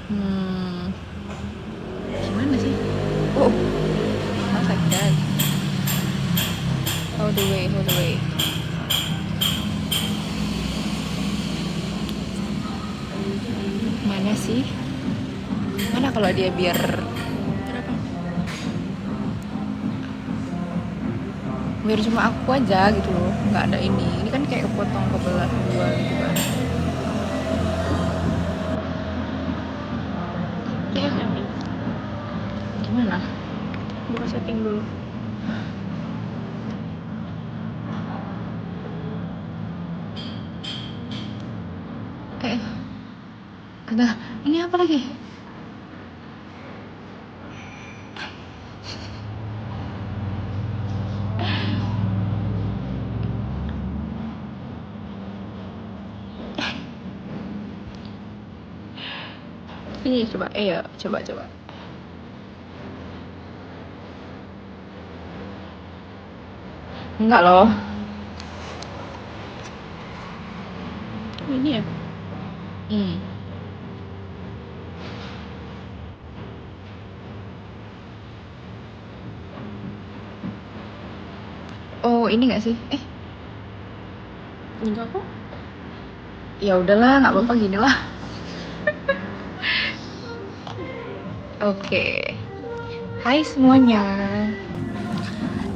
Hmm, gimana sih? Oh, not like that. All the way, all the way. Mana sih? Mana kalau dia biar Berapa? biar cuma aku aja gitu loh, nggak ada ini kan kayak kepotong kebelah dua gitu kan. Coba setting. Gimana? Buka setting dulu. Eh, ada ini apa lagi? Ini coba. Ya, coba. Enggak loh. Oh, ini ya. Hmm. Oh, ini nggak sih? Enggak kok. Ya udahlah, nggak apa-apa gini lah. Oke. Hai semuanya.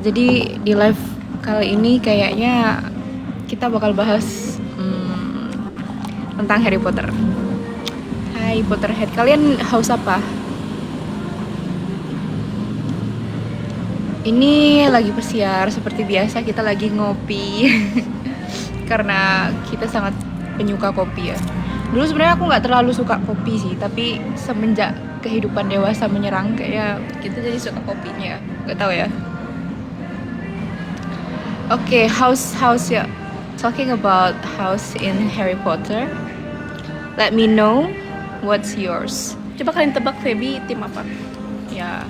Jadi di live kali ini kayaknya kita bakal bahas tentang Harry Potter. Hai Potterhead, kalian haus apa? Ini lagi pesiar, seperti biasa kita lagi ngopi. Karena kita sangat penyuka kopi ya. Dulu sebenarnya aku nggak terlalu suka kopi sih, tapi semenjak kehidupan dewasa menyerang kayak kita jadi suka kopinya. Nggak tahu ya. Oke, house ya. Talking about house in Harry Potter. Let me know what's yours. Coba kalian tebak Feby tim apa? Ya.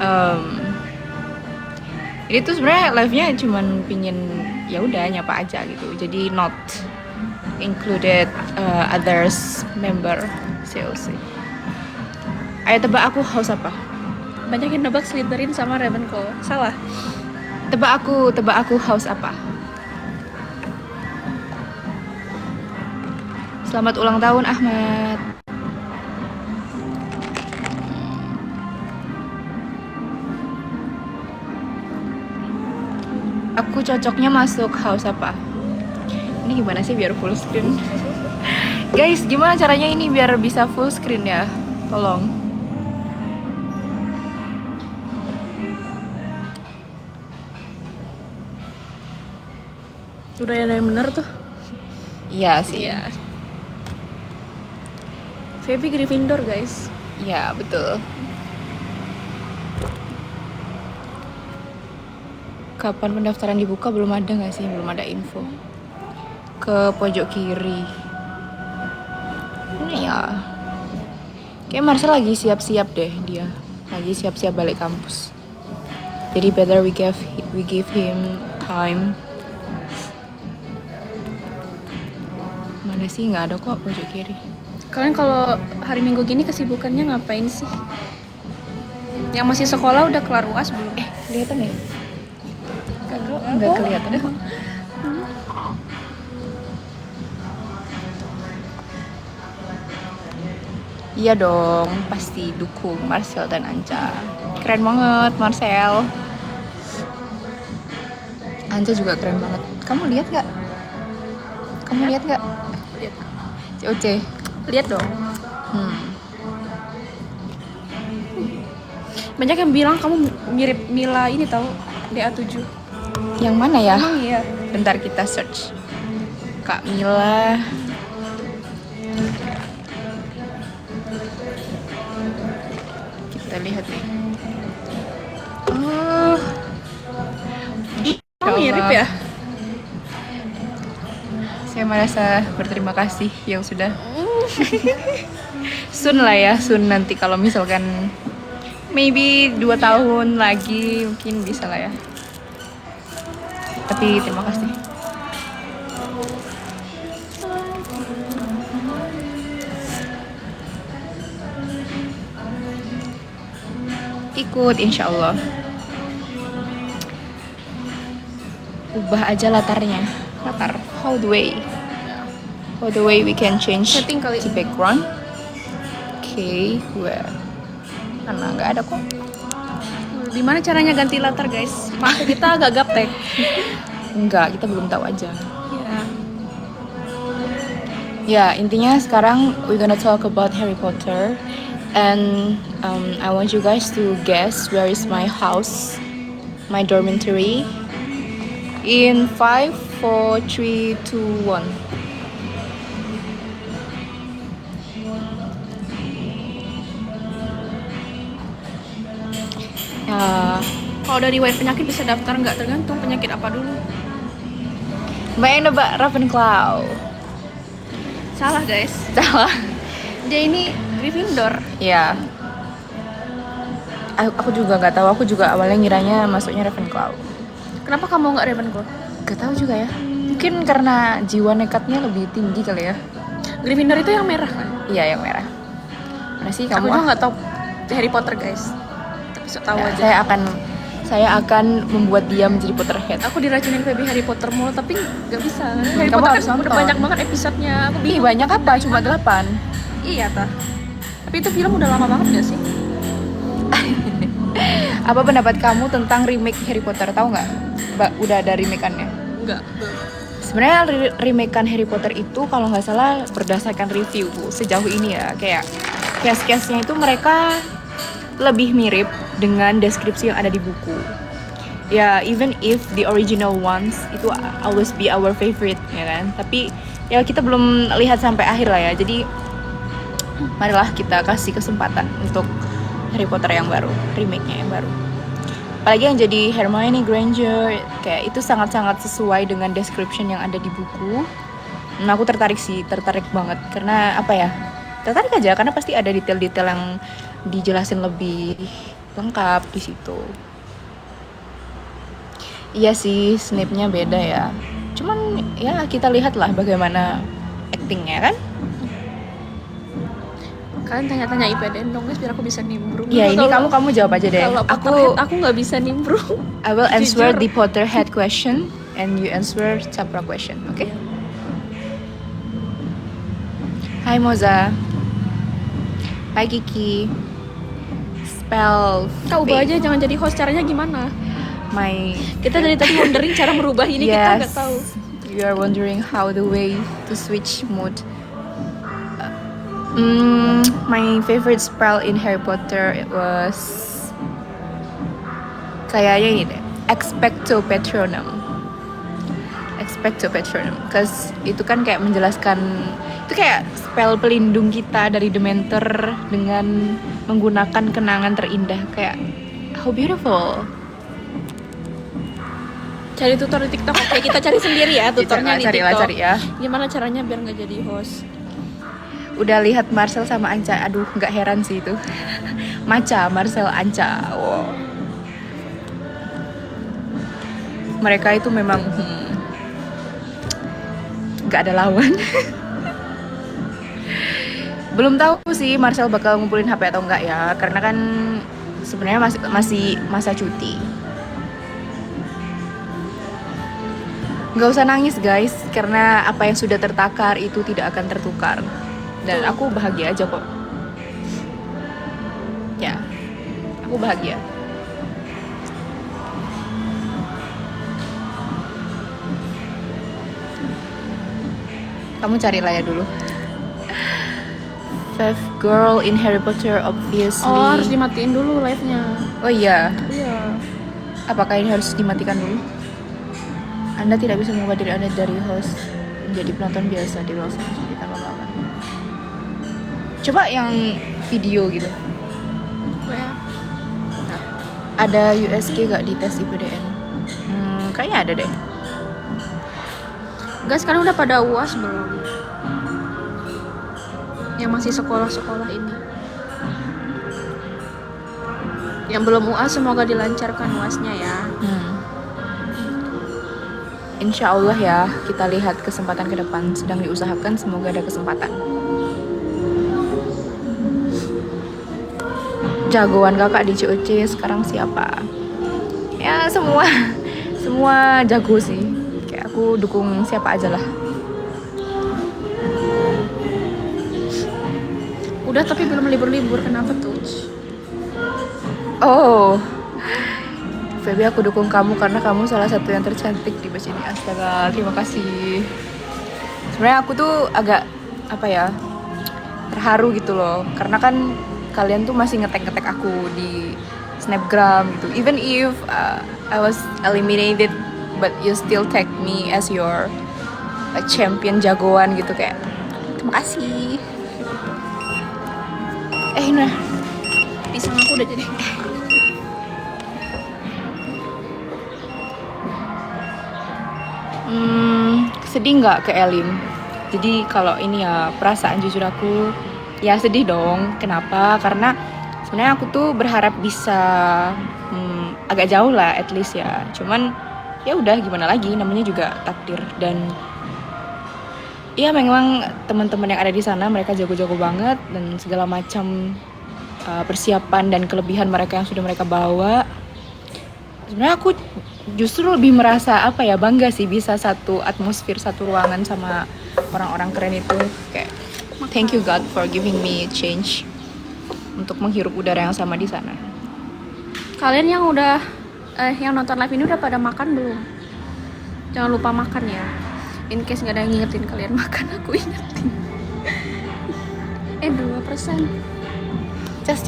Em, ini tuh sebenarnya live-nya cuman pingin ya udah nyapa aja gitu. Jadi not included others member COC. Ayo tebak aku house apa? Banyak yang nebak Slytherin sama Ravenclaw. Salah. Tebak aku house apa? Selamat ulang tahun Ahmad. Aku cocoknya masuk house apa? Ini gimana sih biar full screen? Guys, gimana caranya ini biar bisa full screen ya? Tolong. Udah ada yang bener tuh. Iya sih. Iya. Feby Gryffindor guys. Iya, betul. Kapan pendaftaran dibuka belum ada nggak sih? Belum ada info. Ke pojok kiri. Ini ya. Kayak Marcel lagi siap-siap deh dia. Lagi siap-siap balik kampus. Jadi better we give him time. Mana sih, nggak ada kok pojok kiri. Kalian kalau hari Minggu gini kesibukannya ngapain sih? Yang masih sekolah udah kelar UAS belum? Kelihatan ya? Nggak kelihatan. Iya dong, pasti dukung Marcel dan Anca. Keren banget Marcel. Anca juga keren banget. Kamu lihat nggak? Lihat. COC. Lihat dong. Hmm. Banyak yang bilang kamu mirip Mila ini tahu DA7. Yang mana ya? Emang iya. Bentar kita search. Kak Mila. Kita lihat nih. Oh. Kamu mirip ya? Saya merasa berterima kasih yang sudah soon lah ya, soon nanti kalau misalkan maybe 2 tahun lagi mungkin bisa lah ya. Tapi terima kasih. Good, insya Allah. Ubah aja latarnya. Latar. How the way we can change Setting kali. the background. Oke, where? Karena nggak ada kok. Gimana caranya ganti latar guys? Masa kita agak gaptek. Enggak, kita belum tahu aja. Ya. Ya, intinya sekarang we're gonna talk about Harry Potter. And I want you guys to guess where is my house, my dormitory. In 5, 4, 3, 2, 1. Kalau dari riwayat penyakit bisa daftar nggak? Tergantung penyakit apa dulu. Mbak yang nebak Ravenclaw. Salah guys. Salah. Dia ini Gryffindor. Ya. Aku juga nggak tahu. Aku juga awalnya ngiranya masuknya Ravenclaw. Kenapa kamu nggak Ravenclaw? Gak tahu juga ya. Mungkin karena jiwa nekatnya lebih tinggi kali ya. Gryffindor itu yang merah kan? Iya, yang merah. Mana sih Aku kamu? juga nggak tahu Harry Potter guys. Tapi so tahu Ya, aja. saya akan membuat dia menjadi Potterhead. Aku diracunin Feby Harry Potter mulu tapi nggak bisa. Harry kamu Potter harus kan udah nonton. banyak banget episodenya. Aku Ih, bingung. banyak apa? Cuma 8. Iya tah. Tapi itu film udah lama banget gak sih? Apa pendapat kamu tentang remake Harry Potter? Tahu nggak? Udah ada remake-annya. Enggak. Sebenarnya remake-an Harry Potter itu kalau nggak salah berdasarkan review sejauh ini ya, kayak case-case-nya itu mereka lebih mirip dengan deskripsi yang ada di buku. Ya, even if the original ones itu always be our favorite, ya kan? Tapi ya kita belum lihat sampai akhir lah ya. Jadi marilah kita kasih kesempatan untuk Harry Potter yang baru, remake-nya yang baru. Apalagi yang jadi Hermione Granger, kayak itu sangat-sangat sesuai dengan description yang ada di buku. Nah, aku tertarik banget karena apa ya? Tertarik aja karena pasti ada detail-detail yang dijelasin lebih lengkap di situ. Iya sih, Snape-nya beda ya. Cuman ya kita lihatlah bagaimana actingnya kan. Kalian tanya-tanya IPDN dong guys biar aku bisa nimbrung. Ya ini kamu jawab aja deh. Kalau Potterhead aku nggak bisa nimbrung. I will answer Jujur. the Potterhead question and you answer Capra question, oke? Okay? Hai Moza. Hai Kiki. Spell. Kau ubah aja jangan jadi host, caranya gimana? My. Kita dari tadi wondering cara merubah ini kita nggak tahu. You are wondering how the way to switch mode. My favorite spell in Harry Potter it was kayaknya ini deh, Expecto Patronum. Expecto Patronum, cause itu kan kayak menjelaskan itu kayak spell pelindung kita dari Dementor dengan menggunakan kenangan terindah. Kayak how beautiful. Cari tutor di TikTok. Oke, kita cari sendiri ya tutornya di TikTok. Cari ya. Gimana caranya biar nggak jadi host? Udah lihat Marcel sama Anca, aduh nggak heran sih itu. Maca, Marcel, Anca, wow. Mereka itu memang nggak ada lawan. Belum tahu sih Marcel bakal ngumpulin HP atau enggak ya, karena kan sebenarnya masih masa cuti. Nggak usah nangis guys, karena apa yang sudah tertakar itu tidak akan tertukar. Dan aku bahagia aja kok. Ya, aku bahagia. Kamu cari lah ya dulu. Fifth girl in Harry Potter obviously. Oh, harus dimatiin dulu live-nya. Oh iya. Iya. Apakah ini harus dimatikan dulu? Anda tidak bisa mengubah diri Anda dari host menjadi penonton biasa di ruang seperti tanpa melakukan. Coba yang video gitu. Ya. Ada USG gak di tes IPDN? Kayaknya ada deh. Guys, sekarang udah pada UAS belum? Yang masih sekolah-sekolah ini. Yang belum UAS semoga dilancarkan UASnya ya. Insya Allah ya, kita lihat kesempatan ke depan. Sedang diusahakan, semoga ada kesempatan. jagoan kakak di COC sekarang siapa? Ya semua semua jago sih. Kayak aku dukung siapa aja lah. Udah tapi belum libur-libur, kenapa tuh? Oh, Feby, aku dukung kamu karena kamu salah satu yang tercantik di bus ini. Astaga, terima kasih. Sebenarnya aku tuh agak apa ya, terharu gitu loh, karena kan kalian tuh masih ngetek-ngetek aku di Snapgram gitu. Even if I was eliminated, but you still tag me as your champion jagoan gitu, kayak terima kasih. Nah, Pisang aku udah jadi. sedih nggak ke Elim? Jadi kalau ini ya perasaan jujur aku, ya sedih dong. Kenapa? Karena sebenarnya aku tuh berharap bisa agak jauh lah, at least ya. Cuman ya udah, gimana lagi, namanya juga takdir. Dan ya memang teman-teman yang ada di sana mereka jago-jago banget, dan segala macam persiapan dan kelebihan mereka yang sudah mereka bawa. Sebenarnya aku justru lebih merasa apa ya, bangga sih bisa satu atmosfer, satu ruangan sama orang-orang keren itu. Kayak thank you God for giving me change untuk menghirup udara yang sama di sana. Kalian yang udah yang nonton live ini udah pada makan belum? Jangan lupa makan ya. In case nggak ada yang ngingetin kalian makan, aku ingetin. 2%. Just.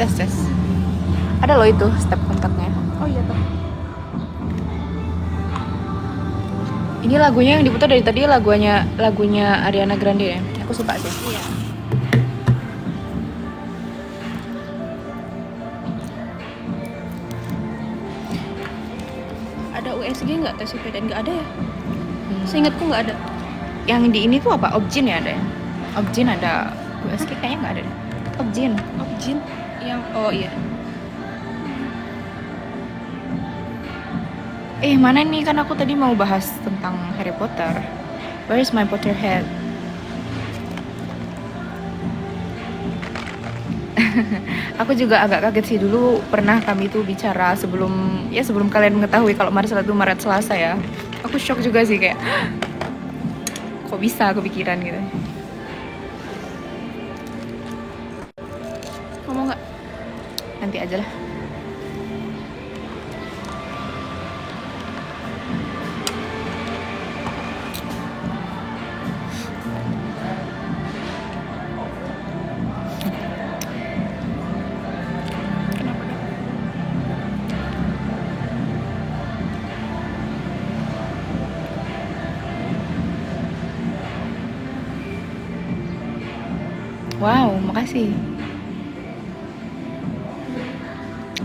Ada loh itu step kontaknya. Oh iya tuh. Ini lagunya yang diputar dari tadi lagunya Ariana Grande ya. Aku suka sih. Iya. Ada USG nggak tes IPDN? Nggak ada ya? Seingatku nggak ada. Yang di ini tuh apa? Objin ya ada ya? Objin ada. USG kayaknya nggak ada deh. Objin. Yang iya. Mana nih, kan aku tadi mau bahas tentang Harry Potter. Where is my Potterhead? Aku juga agak kaget sih, dulu pernah kami tuh bicara sebelum kalian mengetahui kalau Marcel itu Maret Selasa ya. Aku shock juga sih, kayak kok bisa kepikiran gitu. Ngomong nggak? Nanti aja lah. Wow, makasih.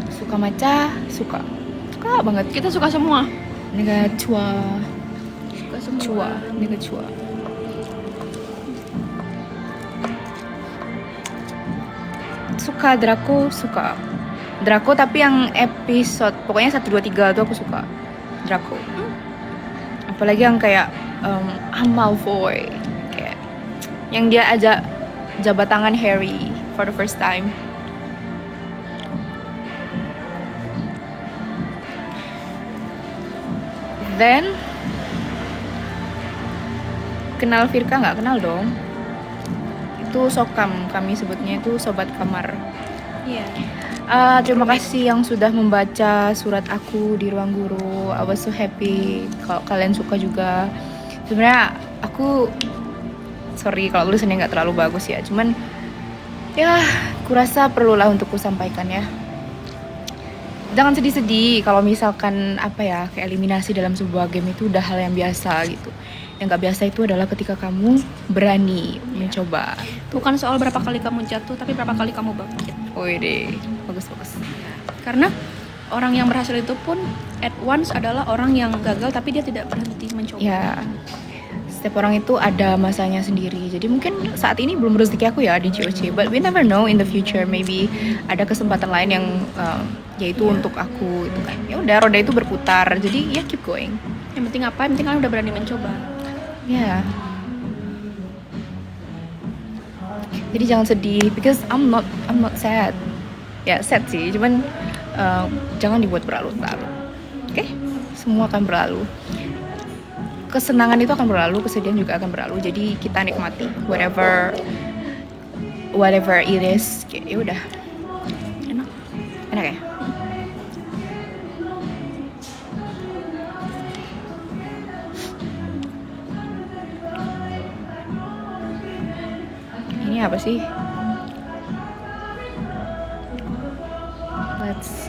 Suka maca, suka banget. Kita suka semua. Nega cua, Suka semua. nega cua. Suka Draco, tapi yang episode pokoknya 1, 2, 3 tuh aku suka Draco. Apalagi yang kayak Malfoy, kayak yang dia ajak jabat tangan Harry for the first time. Then kenal Firka nggak? Kenal dong. Itu Sokam, kami sebutnya itu sobat kamar. Iya. Terima kasih yang sudah membaca surat aku di ruang guru. I was so happy kalau kalian suka juga. Sebenarnya aku sorry kalau tulisannya nggak terlalu bagus ya, cuman ya kurasa perlulah untuk ku sampaikan ya. Jangan sedih-sedih kalau misalkan apa ya, kayak eliminasi dalam sebuah game itu udah hal yang biasa gitu. Yang gak biasa itu adalah ketika kamu berani mencoba. Bukan soal berapa kali kamu jatuh, tapi berapa kali kamu bangkit. Woi deh, bagus. Karena orang yang berhasil itu pun at once adalah orang yang gagal tapi dia tidak berhenti mencoba. Ya, setiap orang itu ada masanya sendiri. Jadi mungkin saat ini belum rezeki aku ya di COC, but we never know in the future, maybe ada kesempatan lain yang yaitu untuk aku itu kan. Ya udah, roda itu berputar. Jadi ya keep going. Yang penting apa? Yang penting kalian udah berani mencoba. Ya. Jadi jangan sedih, because I'm not sad. Ya sad sih, cuman jangan dibuat berlarut-larut. Oke, semua akan berlalu. Kesenangan itu akan berlalu, kesedihan juga akan berlalu. Jadi kita nikmati whatever it is. Kayak ya udah. Enak ya? Ini apa sih? Let's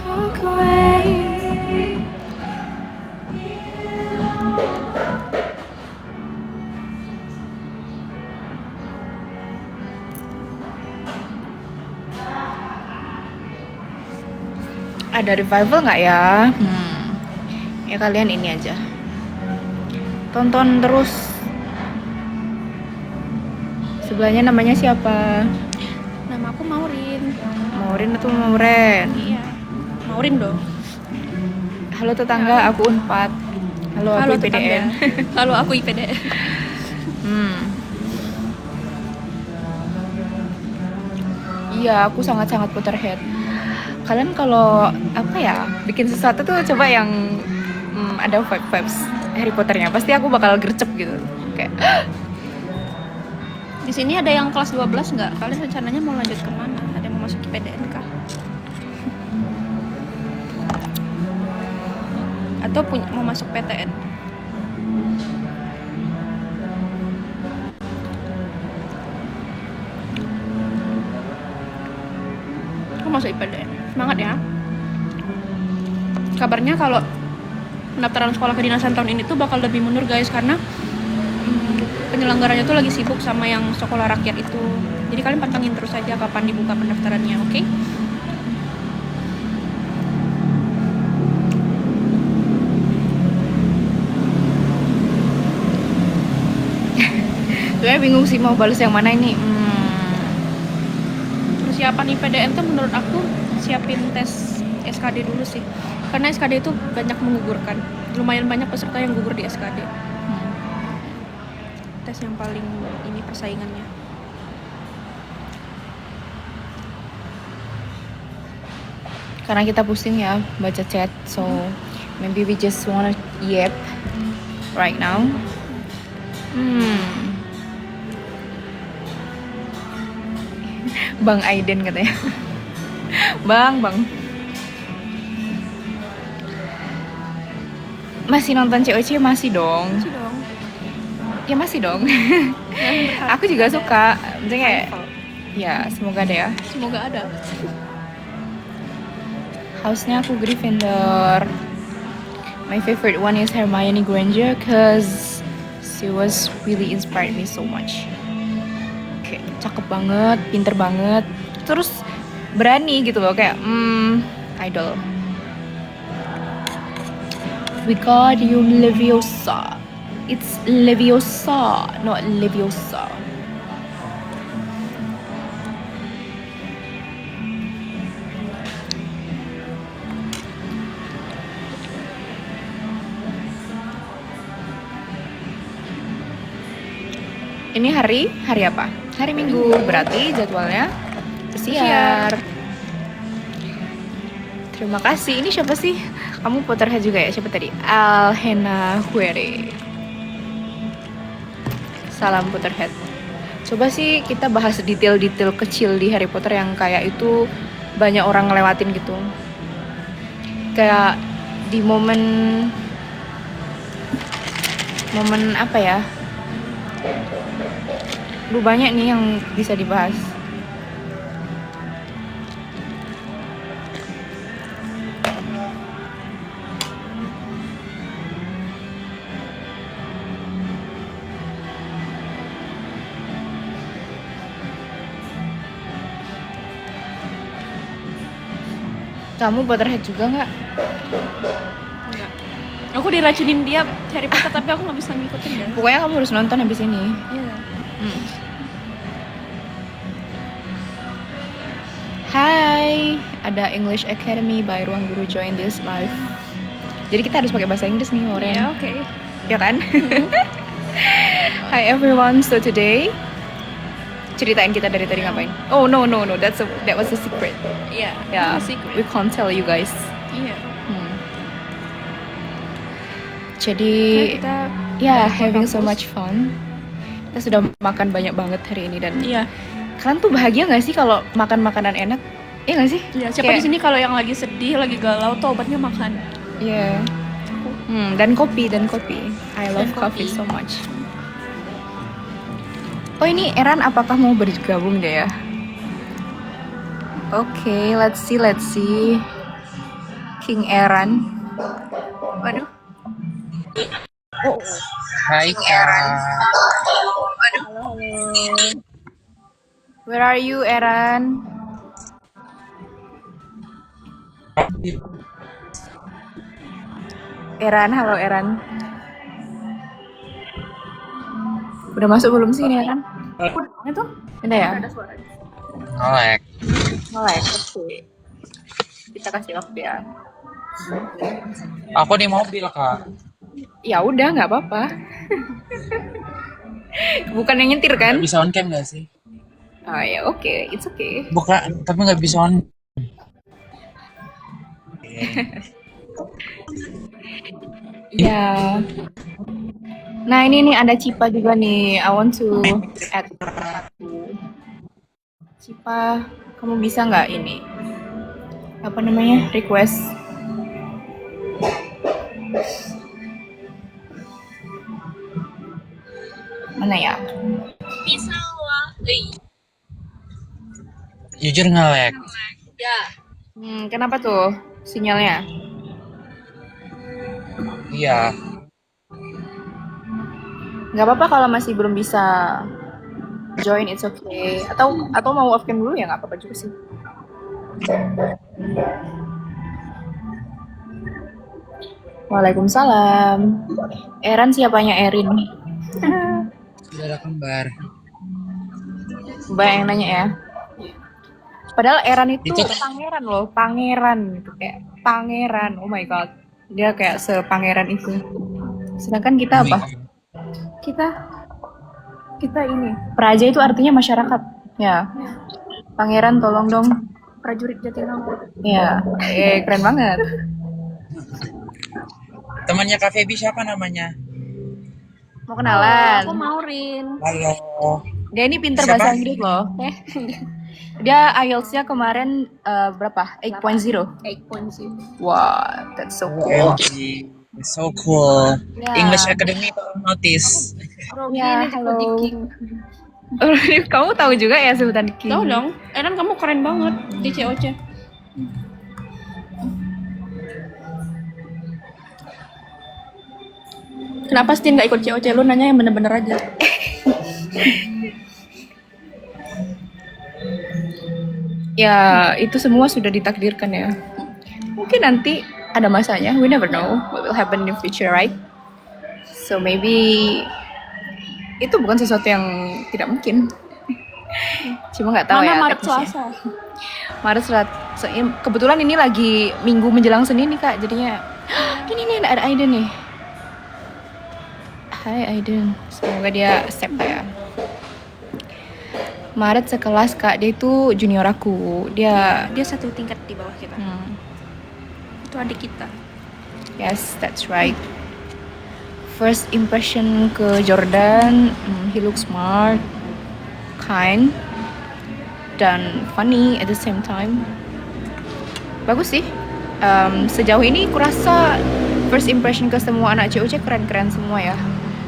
walk away. Ada revival nggak ya? Ya kalian ini aja. Tonton terus. Sebelahnya namanya siapa? Nama aku Maurin. Maurin atau Mauren? Iya. Maurin dong. Halo tetangga, aku Unpad. Halo, aku IPDN. tetangga. Halo, aku IPDN. Iya, aku sangat-sangat Potterhead. Kalian kalau apa ya bikin sesuatu tuh coba yang ada vibes Harry Potternya, pasti aku bakal gercep gitu. Kayak Di sini ada yang kelas 12 nggak? Kalian rencananya mau lanjut kemana? Ada yang mau masuk IPDN kah? Atau mau masuk PTN? Aku masuk IPDN. Semangat ya. Kabarnya kalau pendaftaran sekolah kedinasan tahun ini tuh bakal lebih mundur guys, karena penyelenggaranya tuh lagi sibuk sama yang sekolah rakyat itu. Jadi kalian pantengin terus aja kapan dibuka pendaftarannya, oke? Sebenarnya bingung sih mau balas yang mana ini. Persiapan IPDN tuh menurut aku siapin tes SKD dulu sih, karena SKD itu banyak menggugurkan. Lumayan banyak peserta yang gugur di SKD. Tes yang paling ini persaingannya. Karena kita pusing ya baca chat, so maybe we just wanna yep right now. Bang Aiden katanya. Bang. Masih nonton COC? Masih dong. Masih dong. Ya masih dong. Aku juga suka. Maksudnya kayak ya semoga ada ya. Semoga ada. House-nya aku Gryffindor. My favorite one is Hermione Granger cause she was really inspired me so much. Kayak cakep banget, pinter banget, terus berani gitu loh, kayak idol. Wingardium Leviosa. It's Leviosa, not Leviosa. Ini hari apa? Hari Minggu, berarti jadwalnya pesiar. Terima kasih. Ini siapa sih? Kamu Potterhead juga ya? Siapa tadi? Alhena Huere. Salam Potterhead. Coba sih kita bahas detail-detail kecil di Harry Potter yang kayak itu banyak orang ngelewatin gitu. Kayak di momen apa ya? Banyak nih yang bisa dibahas. Kamu Potterhead juga nggak? Enggak. Aku diracunin dia Harry Potter tapi aku nggak bisa ngikutin ya. Pokoknya kamu harus nonton habis ini. Iya. Hai, ada English Academy by Ruang Guru join this live. Jadi kita harus pakai bahasa Inggris nih, Oren. Ya, oke. Ya kan? Hi everyone, so today Ceritain kita dari tadi ngapain. Oh no, that was a secret. Iya. Ya, Secret. we can't tell you guys. Iya. Jadi Kita ya, balik ke having so kampus. much fun. Kita sudah makan banyak banget hari ini dan Iya. kalian tuh bahagia nggak sih kalau makan makanan enak? Iya nggak sih? Iya. Siapa Kayak- di sini kalau yang lagi sedih, lagi galau tuh obatnya makan. Iya. Dan kopi. I love Dan coffee kopi. so much. Oh ini Eran apakah mau bergabung deh ya? Oke, let's see. King Eran. Waduh. Oh, Hai Kak, where are you Eran? Halo Eran. Udah masuk belum sih ini Eran? Itu? Udah ya? Nolek. Melek, oke. Kita kasih waktu ya. Aku di mobil Kak. Ya udah, nggak apa-apa. Bukan yang nyetir kan? Nggak bisa on cam nggak sih? Oh ya, oke, it's okay. Bukan, tapi nggak bisa on. Ya. Nah ini nih ada Cipa juga nih. I want to add. Cipa, kamu bisa nggak ini? Apa namanya? Request. Mana ya? Jujur ngelek. Kenapa tuh sinyalnya? Iya. Nggak apa-apa kalau masih belum bisa join, it's okay. Atau mau off cam dulu ya nggak apa-apa juga sih. Waalaikumsalam. Eran siapanya Erin? Sudah ada kembar. Mbak yang nanya ya. Padahal Eran itu Itu tuh- pangeran loh, pangeran gitu kayak pangeran. Oh my god, dia kayak sepangeran itu. Sedangkan kita apa? Kita ini praja itu artinya masyarakat. Ya, pangeran tolong dong. Prajurit Jatinangor. Ya, keren banget. Temannya Kak Feby siapa namanya? Mau kenalan? Aku mau Rin. Halo. Dia ini pinter Siapa? bahasa Inggris loh. Dia IELTS-nya kemarin berapa? 8.0. 8.0. Wow, that's so cool. OMG. So cool. Ya. English Academy notice. Ya, Ini halo. di King. Kamu tahu juga ya sebutan King? Tahu dong. Eran kamu keren banget di COC. Kenapa Stin nggak ikut COC? Lu nanya yang bener-bener aja. Ya, itu semua sudah ditakdirkan ya. Mungkin nanti ada masanya. We never know what will happen in the future, right? So maybe itu bukan sesuatu yang tidak mungkin. Cuma nggak tahu Mana ya. Maret teknisnya. Selasa? Maret Selasa. Kebetulan ini lagi minggu menjelang Senin nih kak. Jadinya ini nih ada Aiden nih. Hai Aiden. Semoga dia accept ya. Maret sekelas kak. Dia itu junior aku. Dia Dia satu tingkat di bawah kita. Itu adik kita. Yes, that's right. First impression ke Jordan, he looks smart, kind, dan funny at the same time. Bagus sih. Sejauh ini kurasa first impression ke semua anak COC keren-keren semua ya.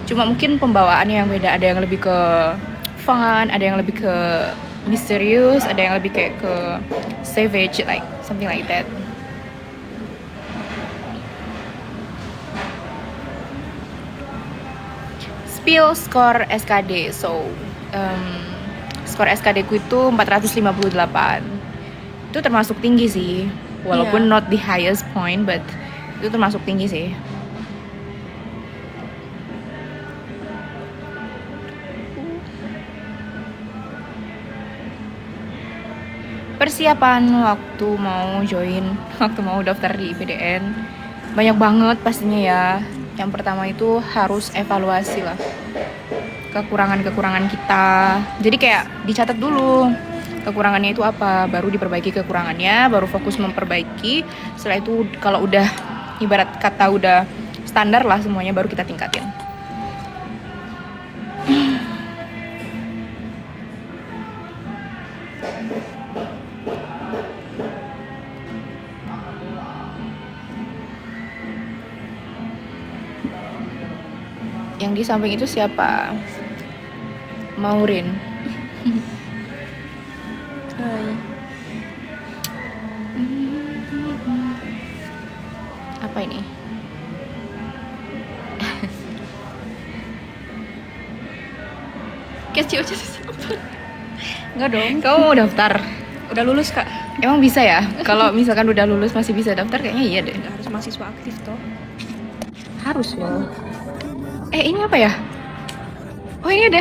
Cuma mungkin pembawaannya yang beda. Ada yang lebih ke fun, ada yang lebih ke misterius, ada yang lebih kayak ke savage, like something like that. Spill skor SKD. So, skor SKD ku itu 458. Itu termasuk tinggi sih. Walaupun Iya. not the highest point, but itu termasuk tinggi sih. Persiapan waktu mau join, waktu mau daftar di IPDN banyak banget pastinya ya. Yang pertama itu harus evaluasi lah. kekurangan-kekurangan kita. Jadi kayak dicatat dulu kekurangannya itu apa, baru diperbaiki kekurangannya, baru fokus memperbaiki. Setelah itu kalau udah ibarat kata udah standar lah semuanya, baru kita tingkatin. Yang di samping itu siapa? Maureen. Hai. Apa ini? Kecil aja siapa? Enggak dong. Kamu mau daftar? Udah lulus, Kak. Emang bisa ya? Kalau misalkan udah lulus masih bisa daftar, kayaknya iya deh. Nggak harus mahasiswa aktif toh. Harus loh. Ini apa ya? Oh, ini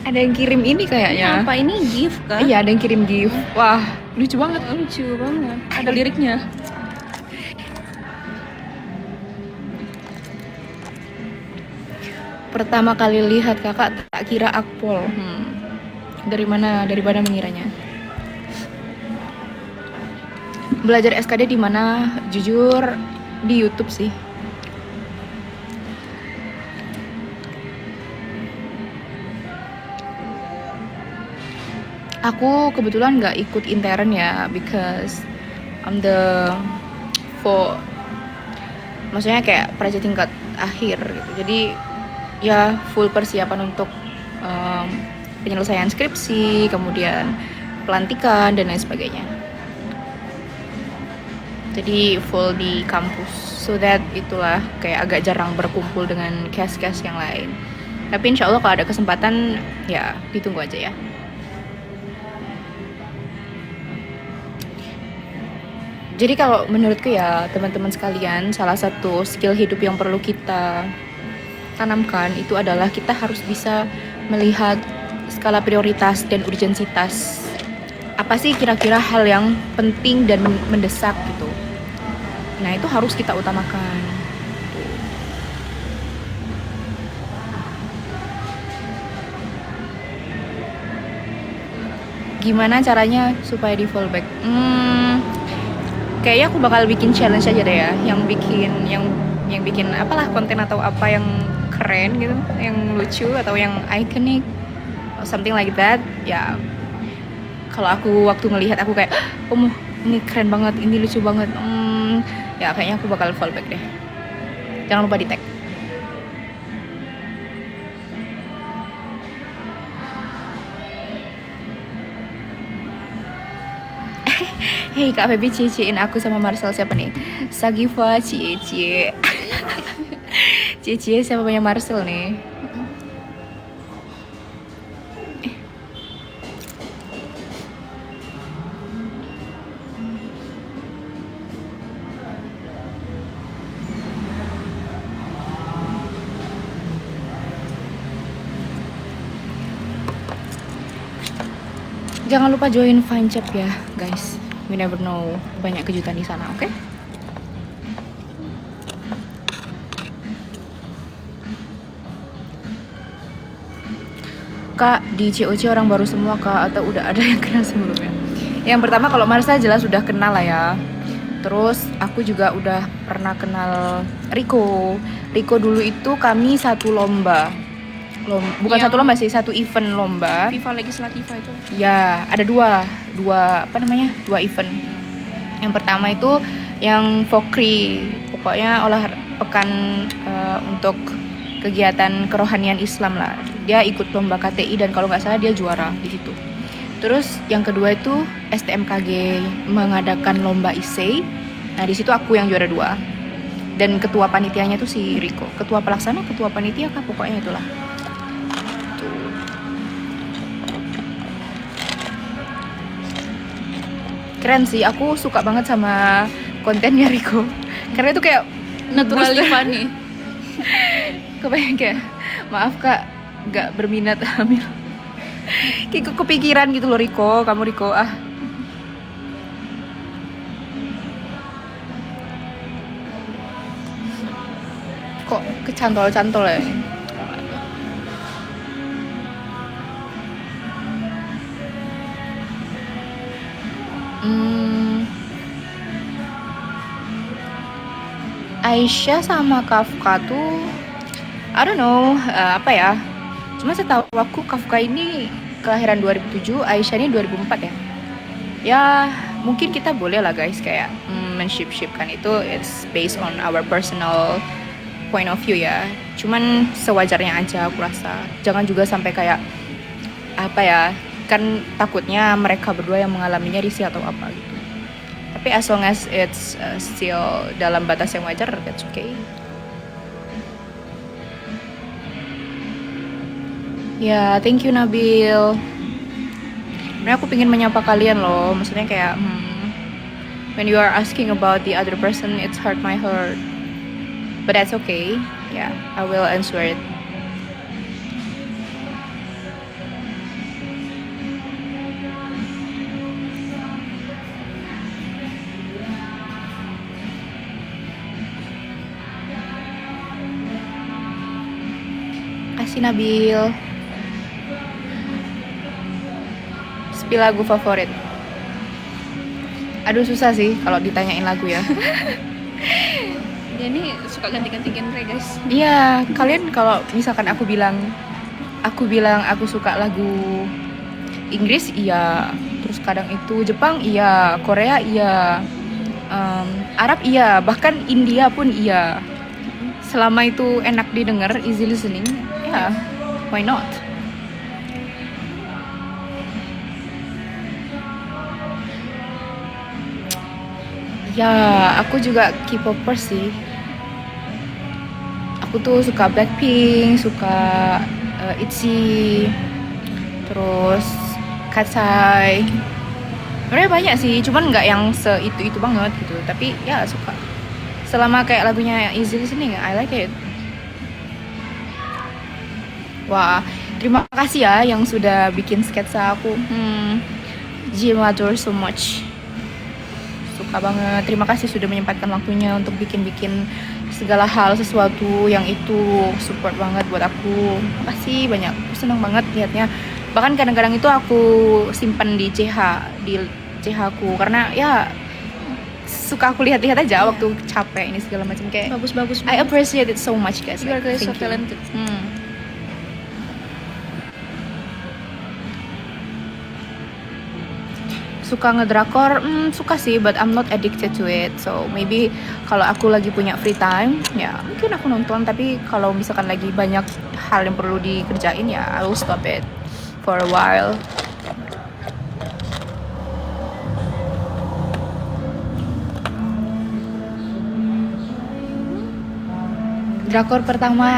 ada yang kirim ini kayaknya. Apa ini gift kan? Iya, ada yang kirim gift. Wah, lucu banget. Lucu banget. Ada liriknya. Pertama kali lihat kakak tak kira akpol. Dari mana mengiranya? Belajar SKD di mana? Jujur di YouTube sih. Aku kebetulan nggak ikut intern ya, because I'm the maksudnya kayak praja tingkat akhir gitu. Jadi ya full persiapan untuk penyelesaian skripsi, kemudian pelantikan dan lain sebagainya. Jadi full di kampus, so that itulah kayak agak jarang berkumpul dengan cast-cast yang lain. Tapi insya Allah kalau ada kesempatan ya ditunggu aja ya. Jadi kalau menurutku ya teman-teman sekalian, salah satu skill hidup yang perlu kita tanamkan itu adalah kita harus bisa melihat skala prioritas dan urgensitas. Apa sih kira-kira hal yang penting dan mendesak gitu. Nah, itu harus kita utamakan. Gimana caranya supaya di fallback? Kayaknya aku bakal bikin challenge aja deh ya, yang bikin apalah konten atau apa yang keren gitu, yang lucu atau yang iconic, something like that. Ya, kalau aku waktu ngelihat aku kayak, oh ini keren banget, ini lucu banget, ya kayaknya aku bakal fallback deh. Jangan lupa di tag. Hei Kak Feby, cie-ciein aku sama Marcel siapa nih? Sagifa, cie-cie. Cie-cie siapa punya Marcel nih? Jangan lupa join Finchat ya, guys. We never know, banyak kejutan di sana, oke? Kak, di COC orang baru semua kak, atau udah ada yang kenal sebelumnya? Yang pertama kalau Marsa jelas udah kenal lah ya. Terus aku juga udah pernah kenal Rico. Rico dulu itu kami satu lomba. Bukan satu lomba sih, satu event lomba. FIFA Legislativa itu. Ya, ada dua event. Yang pertama itu yang Fokri, pokoknya pekan untuk kegiatan kerohanian Islam lah. Dia ikut lomba KTI dan kalau nggak salah dia juara di situ. Terus yang kedua itu STMKG mengadakan lomba essay. Nah di situ aku yang juara 2. Dan ketua panitianya tuh si Rico. Ketua pelaksana, ketua panitia kah, pokoknya itulah. Keren sih, aku suka banget sama kontennya Rico karena itu kayak Naturally funny. kebayang kayak, maaf kak, gak berminat hamil. Kayak kepikiran gitu loh Rico, kamu Rico kok kecantol-cantol ya. Aisyah sama Kafka tuh I don't know apa ya. Cuma setahu aku Kafka ini kelahiran 2007, Aisyah ini 2004 ya. Ya mungkin kita boleh lah guys kayak men-ship-shipkan itu, it's based on our personal point of view ya. Cuman sewajarnya aja aku rasa. Jangan juga sampai kayak apa ya, kan takutnya mereka berdua yang mengalaminya risih atau apa gitu. Tapi as long as it's still dalam batas yang wajar, that's okay. Ya, thank you Nabil. Sebenarnya aku pengen menyapa kalian loh. Maksudnya kayak when you are asking about the other person, it's hurt my heart. But that's okay. Yeah, I will answer it. Kasih Nabil. Spill lagu favorit. Aduh susah sih kalau ditanyain lagu ya. Dia ini suka ganti-ganti genre guys. Iya, kalian kalau misalkan aku bilang aku suka lagu Inggris, iya. Terus kadang itu Jepang, iya. Korea, iya. Arab, iya. Bahkan India pun iya. Selama itu enak didengar, easy listening, ya, why not? Ya, aku juga K-popers sih. Aku tuh suka Blackpink, suka ITZY, terus Katsai. Sebenarnya banyak sih, cuman nggak yang itu banget gitu. Tapi ya suka. Selama kayak lagunya easy listening, I like it. Wah, terima kasih ya yang sudah bikin sketsa aku. Jim adore so much. Suka banget. Terima kasih sudah menyempatkan waktunya untuk bikin-bikin segala hal, sesuatu yang itu support banget buat aku. Makasih banyak. Aku seneng banget liatnya. Bahkan kadang-kadang itu aku simpan di CH aku karena ya suka aku lihat-lihat aja waktu capek ini segala macam kayak. Bagus-bagus. I appreciate it so much guys. You are guys so Thank you. talented. Suka ngedrakor, suka sih, but I'm not addicted to it. So maybe kalau aku lagi punya free time, ya mungkin aku nonton. Tapi kalau misalkan lagi banyak hal yang perlu dikerjain, ya I will stop it for a while. Drakor pertama,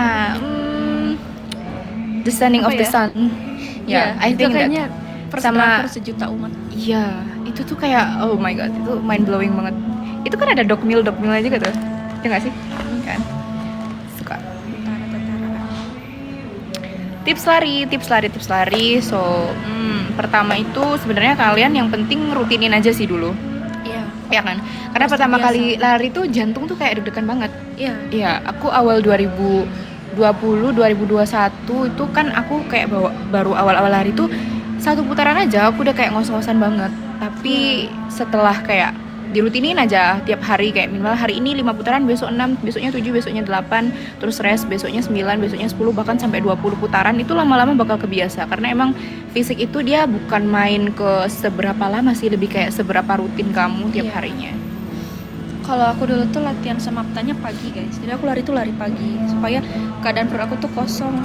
Descending Apa of the ya? Sun. Ya, I itu think that kayaknya sama- sama sejuta umat. iya, itu tuh kayak oh my god, itu mind blowing banget. Itu kan ada dokmilnya juga tuh, ya nggak sih? Kan suka. Tips lari. So pertama itu sebenarnya kalian yang penting rutinin aja sih dulu, Iya. ya kan? Karena Harus pertama terbiasa. kali lari tuh jantung tuh kayak deg-degan banget. Iya. Iya, aku awal 2021 itu kan aku kayak baru awal-awal lari tuh satu putaran aja aku udah kayak ngos-ngosan banget. Tapi setelah kayak dirutinin aja tiap hari, kayak minimal hari ini 5 putaran, besok 6, besoknya 7, besoknya 8, terus rest, besoknya 9, besoknya 10, bahkan sampai 20 putaran, itu lama-lama bakal kebiasa. Karena emang fisik itu dia bukan main ke seberapa lama sih, lebih kayak seberapa rutin kamu tiap Iya. harinya. Kalau aku dulu tuh latihan sama aptanya pagi guys. Jadi aku lari pagi supaya keadaan perut aku tuh kosong.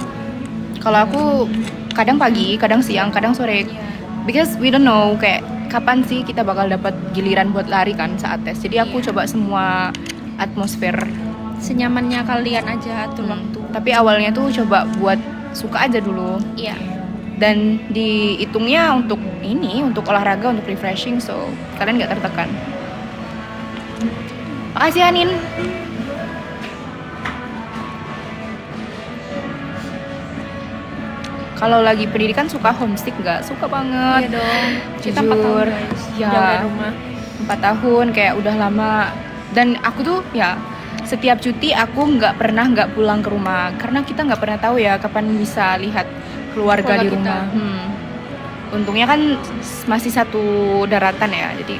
Kalau aku kadang pagi, kadang siang, kadang sore. Iya. Because we don't know kayak kapan sih kita bakal dapat giliran buat lari kan saat tes. Jadi aku Iya. coba semua atmosfer. Senyamannya kalian aja atur waktu. Tapi awalnya tuh coba buat suka aja dulu. Iya. Dan dihitungnya untuk olahraga, untuk refreshing, so kalian nggak tertekan. Makasih Anin. Kalau lagi pendidikan suka homesick nggak? Suka banget. Iya dong. Kita 4 tahun Jujur. guys. Ya. Jauh dari rumah. 4 tahun kayak udah lama. Dan aku tuh ya setiap cuti aku nggak pernah nggak pulang ke rumah karena kita nggak pernah tahu ya kapan bisa lihat keluarga di Keluarga kita. rumah. Untungnya kan masih satu daratan ya, jadi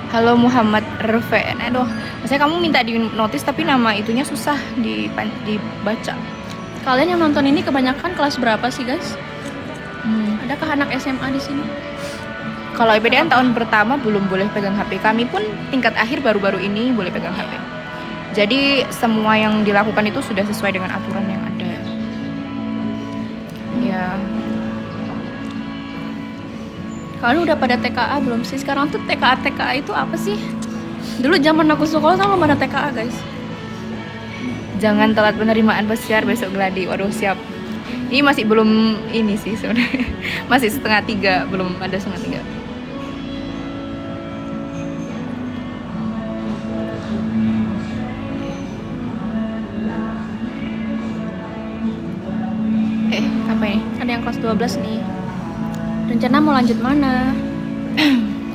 Halo Muhammad Reven. Aduh, maksudnya kamu minta di notice tapi nama itunya susah dibaca. Kalian yang nonton ini kebanyakan kelas berapa sih guys? Adakah anak SMA di sini? Kalau IPDN tahun pertama belum boleh pegang HP. Kami pun tingkat akhir baru-baru ini boleh pegang HP. Jadi semua yang dilakukan itu sudah sesuai dengan aturan yang ada. Ya. Kalian udah pada TKA belum sih? Sekarang tuh TKA itu apa sih? Dulu zaman aku sekolah sama pada TKA guys. Jangan telat penerimaan pesiar besok gladi. Waduh siap. Ini masih belum ini sih sebenarnya. Masih 2:30, belum ada 2:30. Apa ini? Ada yang kelas 12 nih. Rencana mau lanjut mana?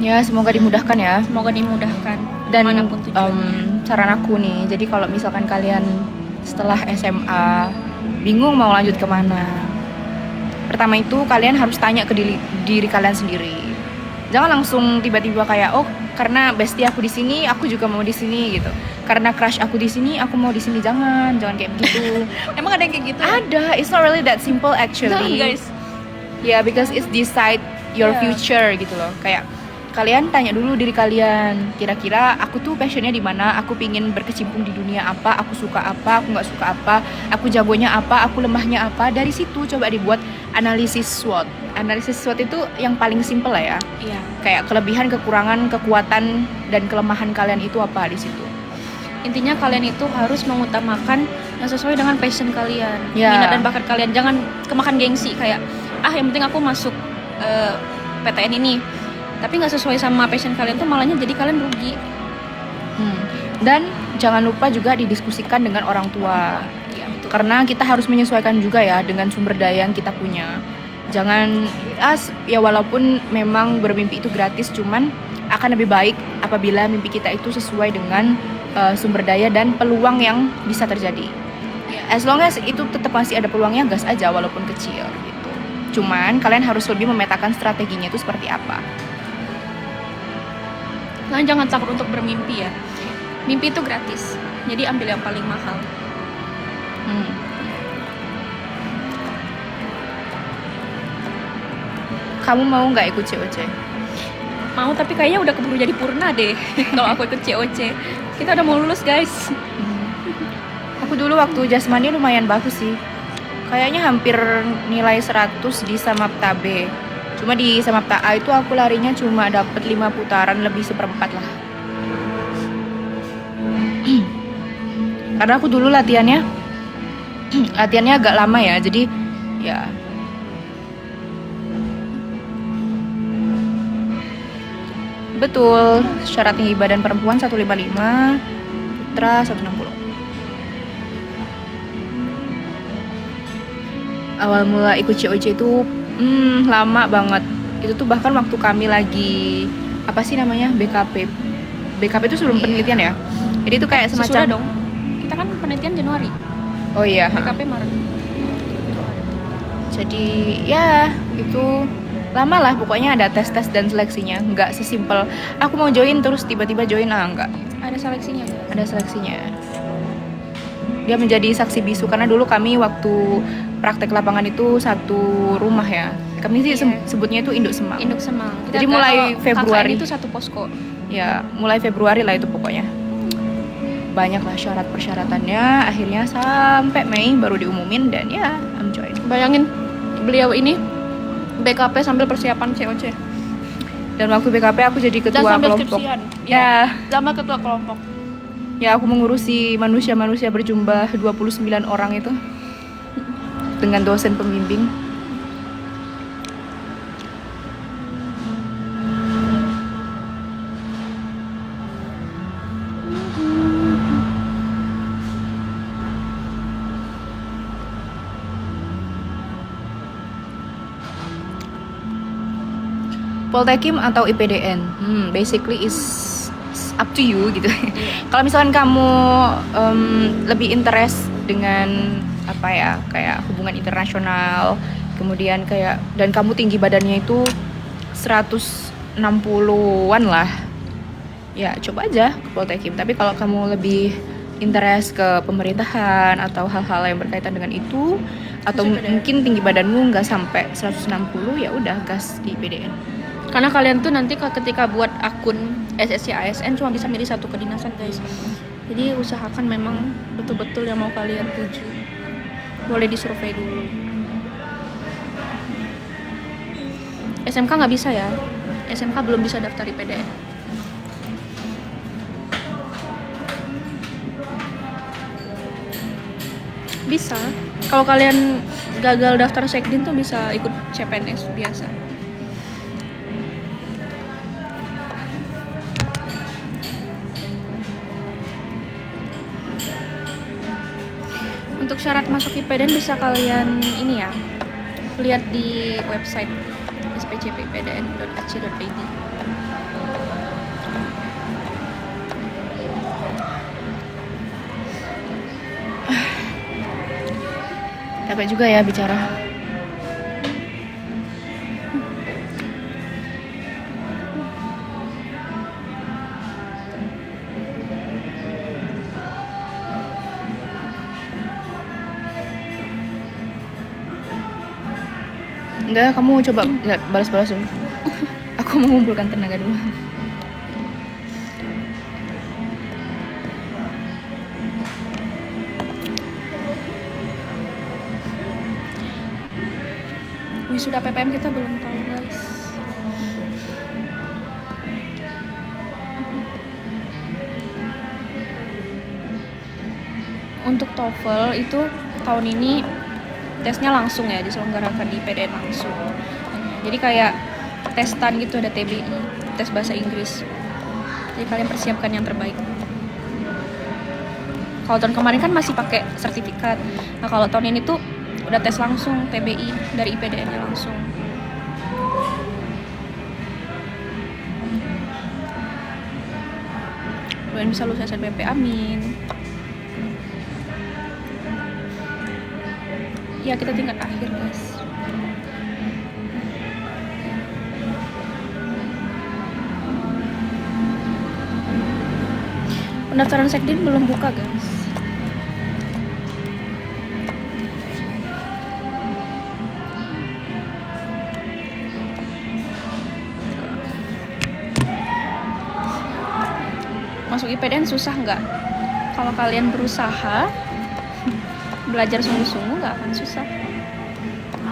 Ya semoga dimudahkan ya. Semoga dimudahkan. Dan manapun tujuannya. saran aku nih, jadi kalau misalkan kalian setelah SMA bingung mau lanjut kemana, pertama itu kalian harus tanya ke diri kalian sendiri. Jangan langsung tiba-tiba kayak oh karena bestie aku di sini aku juga mau di sini gitu, karena crush aku di sini aku mau di sini. Jangan kayak begitu. Emang ada yang kayak gitu? Ada, it's not really that simple actually. Jangan guys. Yeah, because it's decide your Yeah. future gitu loh. Kayak kalian tanya dulu diri kalian, kira-kira aku tuh passionnya di mana, aku pingin berkecimpung di dunia apa, aku suka apa, aku nggak suka apa, aku jagonya apa, aku lemahnya apa. Dari situ coba dibuat analisis SWOT. Analisis SWOT itu yang paling simple lah ya. Iya. Kayak kelebihan, kekurangan, kekuatan dan kelemahan kalian itu apa di situ. Intinya kalian itu harus mengutamakan yang sesuai dengan passion kalian, Ya. minat dan bakat kalian. Jangan kemakan gengsi kayak yang penting aku masuk PTN ini, tapi nggak sesuai sama passion kalian tuh malahnya jadi kalian rugi. Dan jangan lupa juga didiskusikan dengan orang tua. Iya, betul. Karena kita harus menyesuaikan juga ya dengan sumber daya yang kita punya. Jangan ya walaupun memang bermimpi itu gratis, cuman akan lebih baik apabila mimpi kita itu sesuai dengan sumber daya dan peluang yang bisa terjadi. As long as itu tetap masih ada peluangnya, gas aja walaupun kecil gitu. Cuman kalian harus lebih memetakan strateginya itu seperti apa. Kalian jangan takut untuk bermimpi ya. Mimpi itu gratis, jadi ambil yang paling mahal. Kamu mau nggak ikut COC? Mau, tapi kayaknya udah keburu jadi purna deh. Kalau aku ikut COC, kita udah mau lulus guys. Aku dulu waktu jasmani lumayan bagus sih. Kayaknya hampir nilai 100 di Samapta B. Cuma di Samapta A itu aku larinya cuma dapet 5 putaran, lebih 1/4 lah. Karena aku dulu latihannya agak lama ya, jadi ya. Betul, syarat tinggi badan perempuan 155, putra 160. Awal mula ikut COC itu lama banget. Itu tuh bahkan waktu kami lagi apa sih namanya BKP. BKP itu sebelum penelitian ya. Jadi itu kayak semacam Sesudah dong. Kita kan penelitian Januari. Oh iya. BKP Maret. Jadi ya itu lama lah, pokoknya ada tes-tes dan seleksinya. Nggak sesimpel aku mau join terus tiba-tiba join, enggak. Ada seleksinya. Ada seleksinya. Dia menjadi saksi bisu karena dulu kami waktu praktek lapangan itu satu rumah ya. Kami sih sebutnya itu Induk Semang. Induk Semang. Jadi mulai Februari itu satu posko. Ya, mulai Februari lah itu pokoknya. Banyak lah syarat persyaratannya. Akhirnya sampai Mei baru diumumin dan ya, I'm join. Bayangin beliau ini BKP sambil persiapan COC. Dan waktu BKP aku jadi Dan ketua sambil kelompok. skripsian. Ya, Sama ketua kelompok. ya aku mengurusi manusia-manusia berjumlah 29 orang itu dengan dosen pembimbing. Poltekim atau IPDN? Basically is up to you gitu. Kalau misalkan kamu lebih interest dengan apa ya, kayak hubungan internasional, kemudian kayak dan kamu tinggi badannya itu 160-an lah. ya coba aja ke Poltekim. Tapi kalau kamu lebih interest ke pemerintahan atau hal-hal yang berkaitan dengan itu, atau Masuk PDN. mungkin tinggi badanmu nggak sampai 160, ya udah gas di PDN. Karena kalian tuh nanti ketika buat akun SSC ASN cuma bisa milih satu kedinasan guys. Jadi usahakan memang betul-betul yang mau kalian tuju. Boleh disurvei dulu. SMK nggak bisa ya. SMK belum bisa daftar di PDN. Bisa. Kalau kalian gagal daftar sekdin tuh bisa ikut CPNS biasa. Untuk syarat masuk IPDN bisa kalian ini ya, lihat di website spcppdn.ac.id. Capek juga ya bicara. Enggak, kamu coba lihat balas-balas dulu. Aku mengumpulkan tenaga dulu. Wisuda PPM kita belum tahu guys. Untuk TOEFL itu tahun ini tesnya langsung ya, diselenggarakan di PDN langsung. Jadi kayak testan gitu, ada TBI, tes bahasa Inggris. Jadi kalian persiapkan yang terbaik. Kalau tahun kemarin kan masih pakai sertifikat. Nah kalau tahun ini tuh udah tes langsung TBI dari IPDN-nya langsung. Kalian bisa lulus SNMP, amin. Ya kita tingkat akhir guys. Pendaftaran sekdin belum buka guys. Masuk IPDN susah nggak? Kalau kalian berusaha belajar sungguh-sungguh nggak akan susah.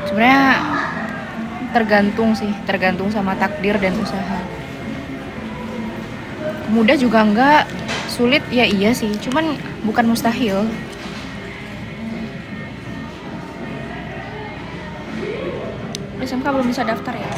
Sebenarnya tergantung sih, tergantung sama takdir dan usaha. Mudah juga enggak, sulit ya iya sih, cuman bukan mustahil. SMK belum bisa daftar ya.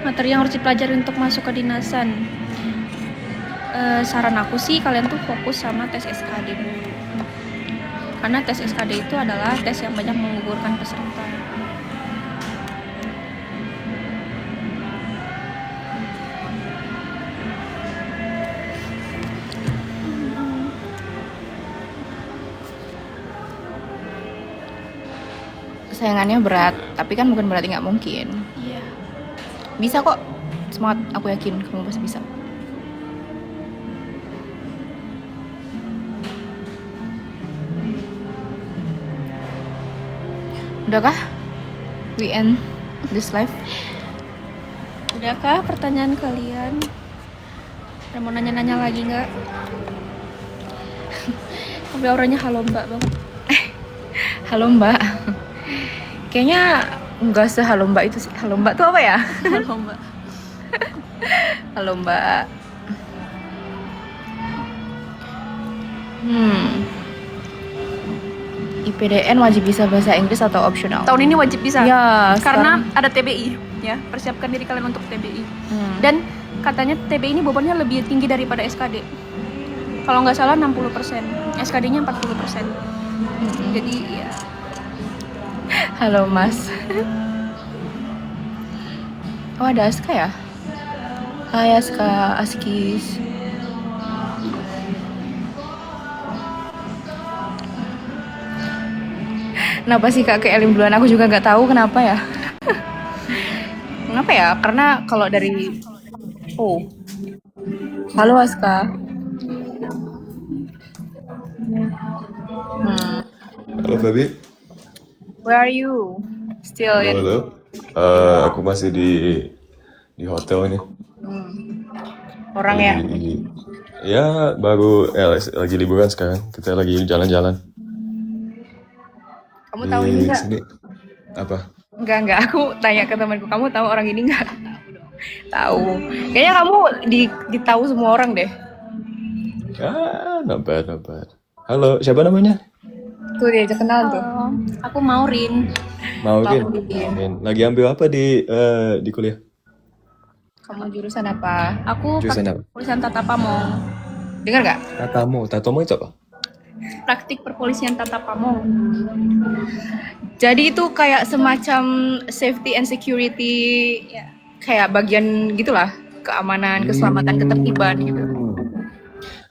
Materi yang harus dipelajari untuk masuk ke dinasan. Saran aku sih kalian tuh fokus sama tes SKD dulu. Karena tes SKD itu adalah tes yang banyak menggugurkan peserta. Sayangannya berat, tapi kan bukan berarti nggak mungkin. Iya. Bisa kok, semangat, aku yakin kamu pasti bisa. Udahkah? We end this live. Udahkah pertanyaan kalian? Ada mau nanya-nanya lagi nggak? Tapi orangnya halo mbak banget. Halo Mbak. Kayaknya nggak sehalo Mbak itu sih. Halo Mbak tuh apa ya? Halo mbak. Halo Mbak. Hmm, IPDN wajib bisa bahasa Inggris atau optional? Tahun ini wajib bisa. Ya, Karena ada TBI ya. Persiapkan diri kalian untuk TBI. Dan katanya TBI ini bobotnya lebih tinggi daripada SKD. Kalau nggak salah 60%, SKD-nya 40%. Jadi ya halo Mas. Oh ada Aska ya? Hai Aska, Askis. Kenapa sih Kak ke Elim duluan? Aku juga nggak tahu kenapa ya. Kenapa ya? Karena kalau dari Oh, halo Aska. Halo Fabi, Where are you? Still halo in halo. Aku masih di hotel ini. orang ya? Lagi, ya baru lagi liburan sekarang. Kita lagi jalan-jalan Kamu tahu ini di nggak? sini. Apa? Enggak. Aku tanya ke temanku, kamu tahu orang ini nggak? Tahu. Kayaknya kamu ditahu semua orang deh. Not bad, not bad. Halo, siapa namanya? Tuh dia aja kenal tuh. aku Maurin. Maureen. Maureen. Maureen. Lagi ambil apa di kuliah? Kamu jurusan apa? Aku Jurusan praktik apa? perpolisian Tata Pamong. Dengar nggak? Tatomo itu apa? Praktik perpolisian Tata Pamong. Jadi itu kayak semacam safety and security, ya, kayak bagian gitulah, keamanan, keselamatan, ketertiban gitu.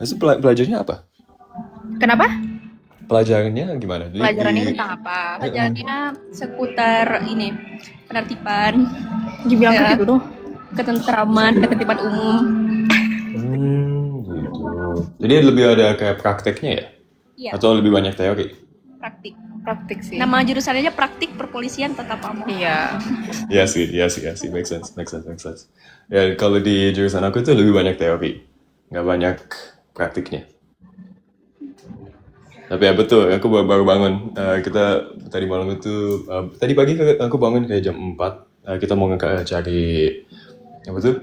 Terus pelajarannya apa? Kenapa? Pelajarannya gimana? Pelajarannya tentang apa? Pelajarannya seputar ini penertiban, Dibilang Ya. gitu tuh. ketentraman, ketertiban umum. Gitu. Jadi lebih ada kayak prakteknya ya? Iya, Atau lebih banyak teori? praktik. Praktik sih. Nama jurusannya praktik perpolisian Tata Pamong. Iya. Iya sih. Make sense. Ya, kalau di jurusan aku itu lebih banyak teori, nggak banyak praktiknya. Tapi ya betul, aku baru bangun. Kita tadi malam itu, tadi pagi aku bangun kayak jam 4. Kita mau cari apa tuh?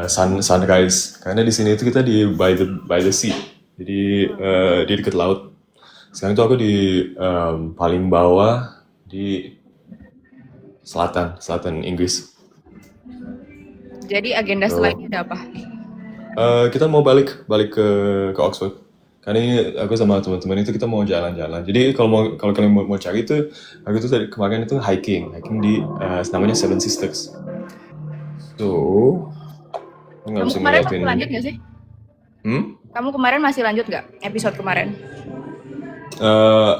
Sunrise. Karena di sini itu kita di by the sea. Jadi di dekat laut. Sekarang tuh aku di paling bawah di selatan Inggris. Jadi agenda So, selanjutnya ada apa? kita mau balik ke Oxford. Karena ini aku sama teman-teman itu kita mau jalan-jalan. Jadi kalau kalian mau cari itu, aku tuh tadi kemarin itu hiking di namanya Seven Sisters. So, nggak Kamu bisa kemarin ngeliatin. masih lanjut nggak sih? Kamu kemarin masih lanjut nggak episode kemarin? Eh,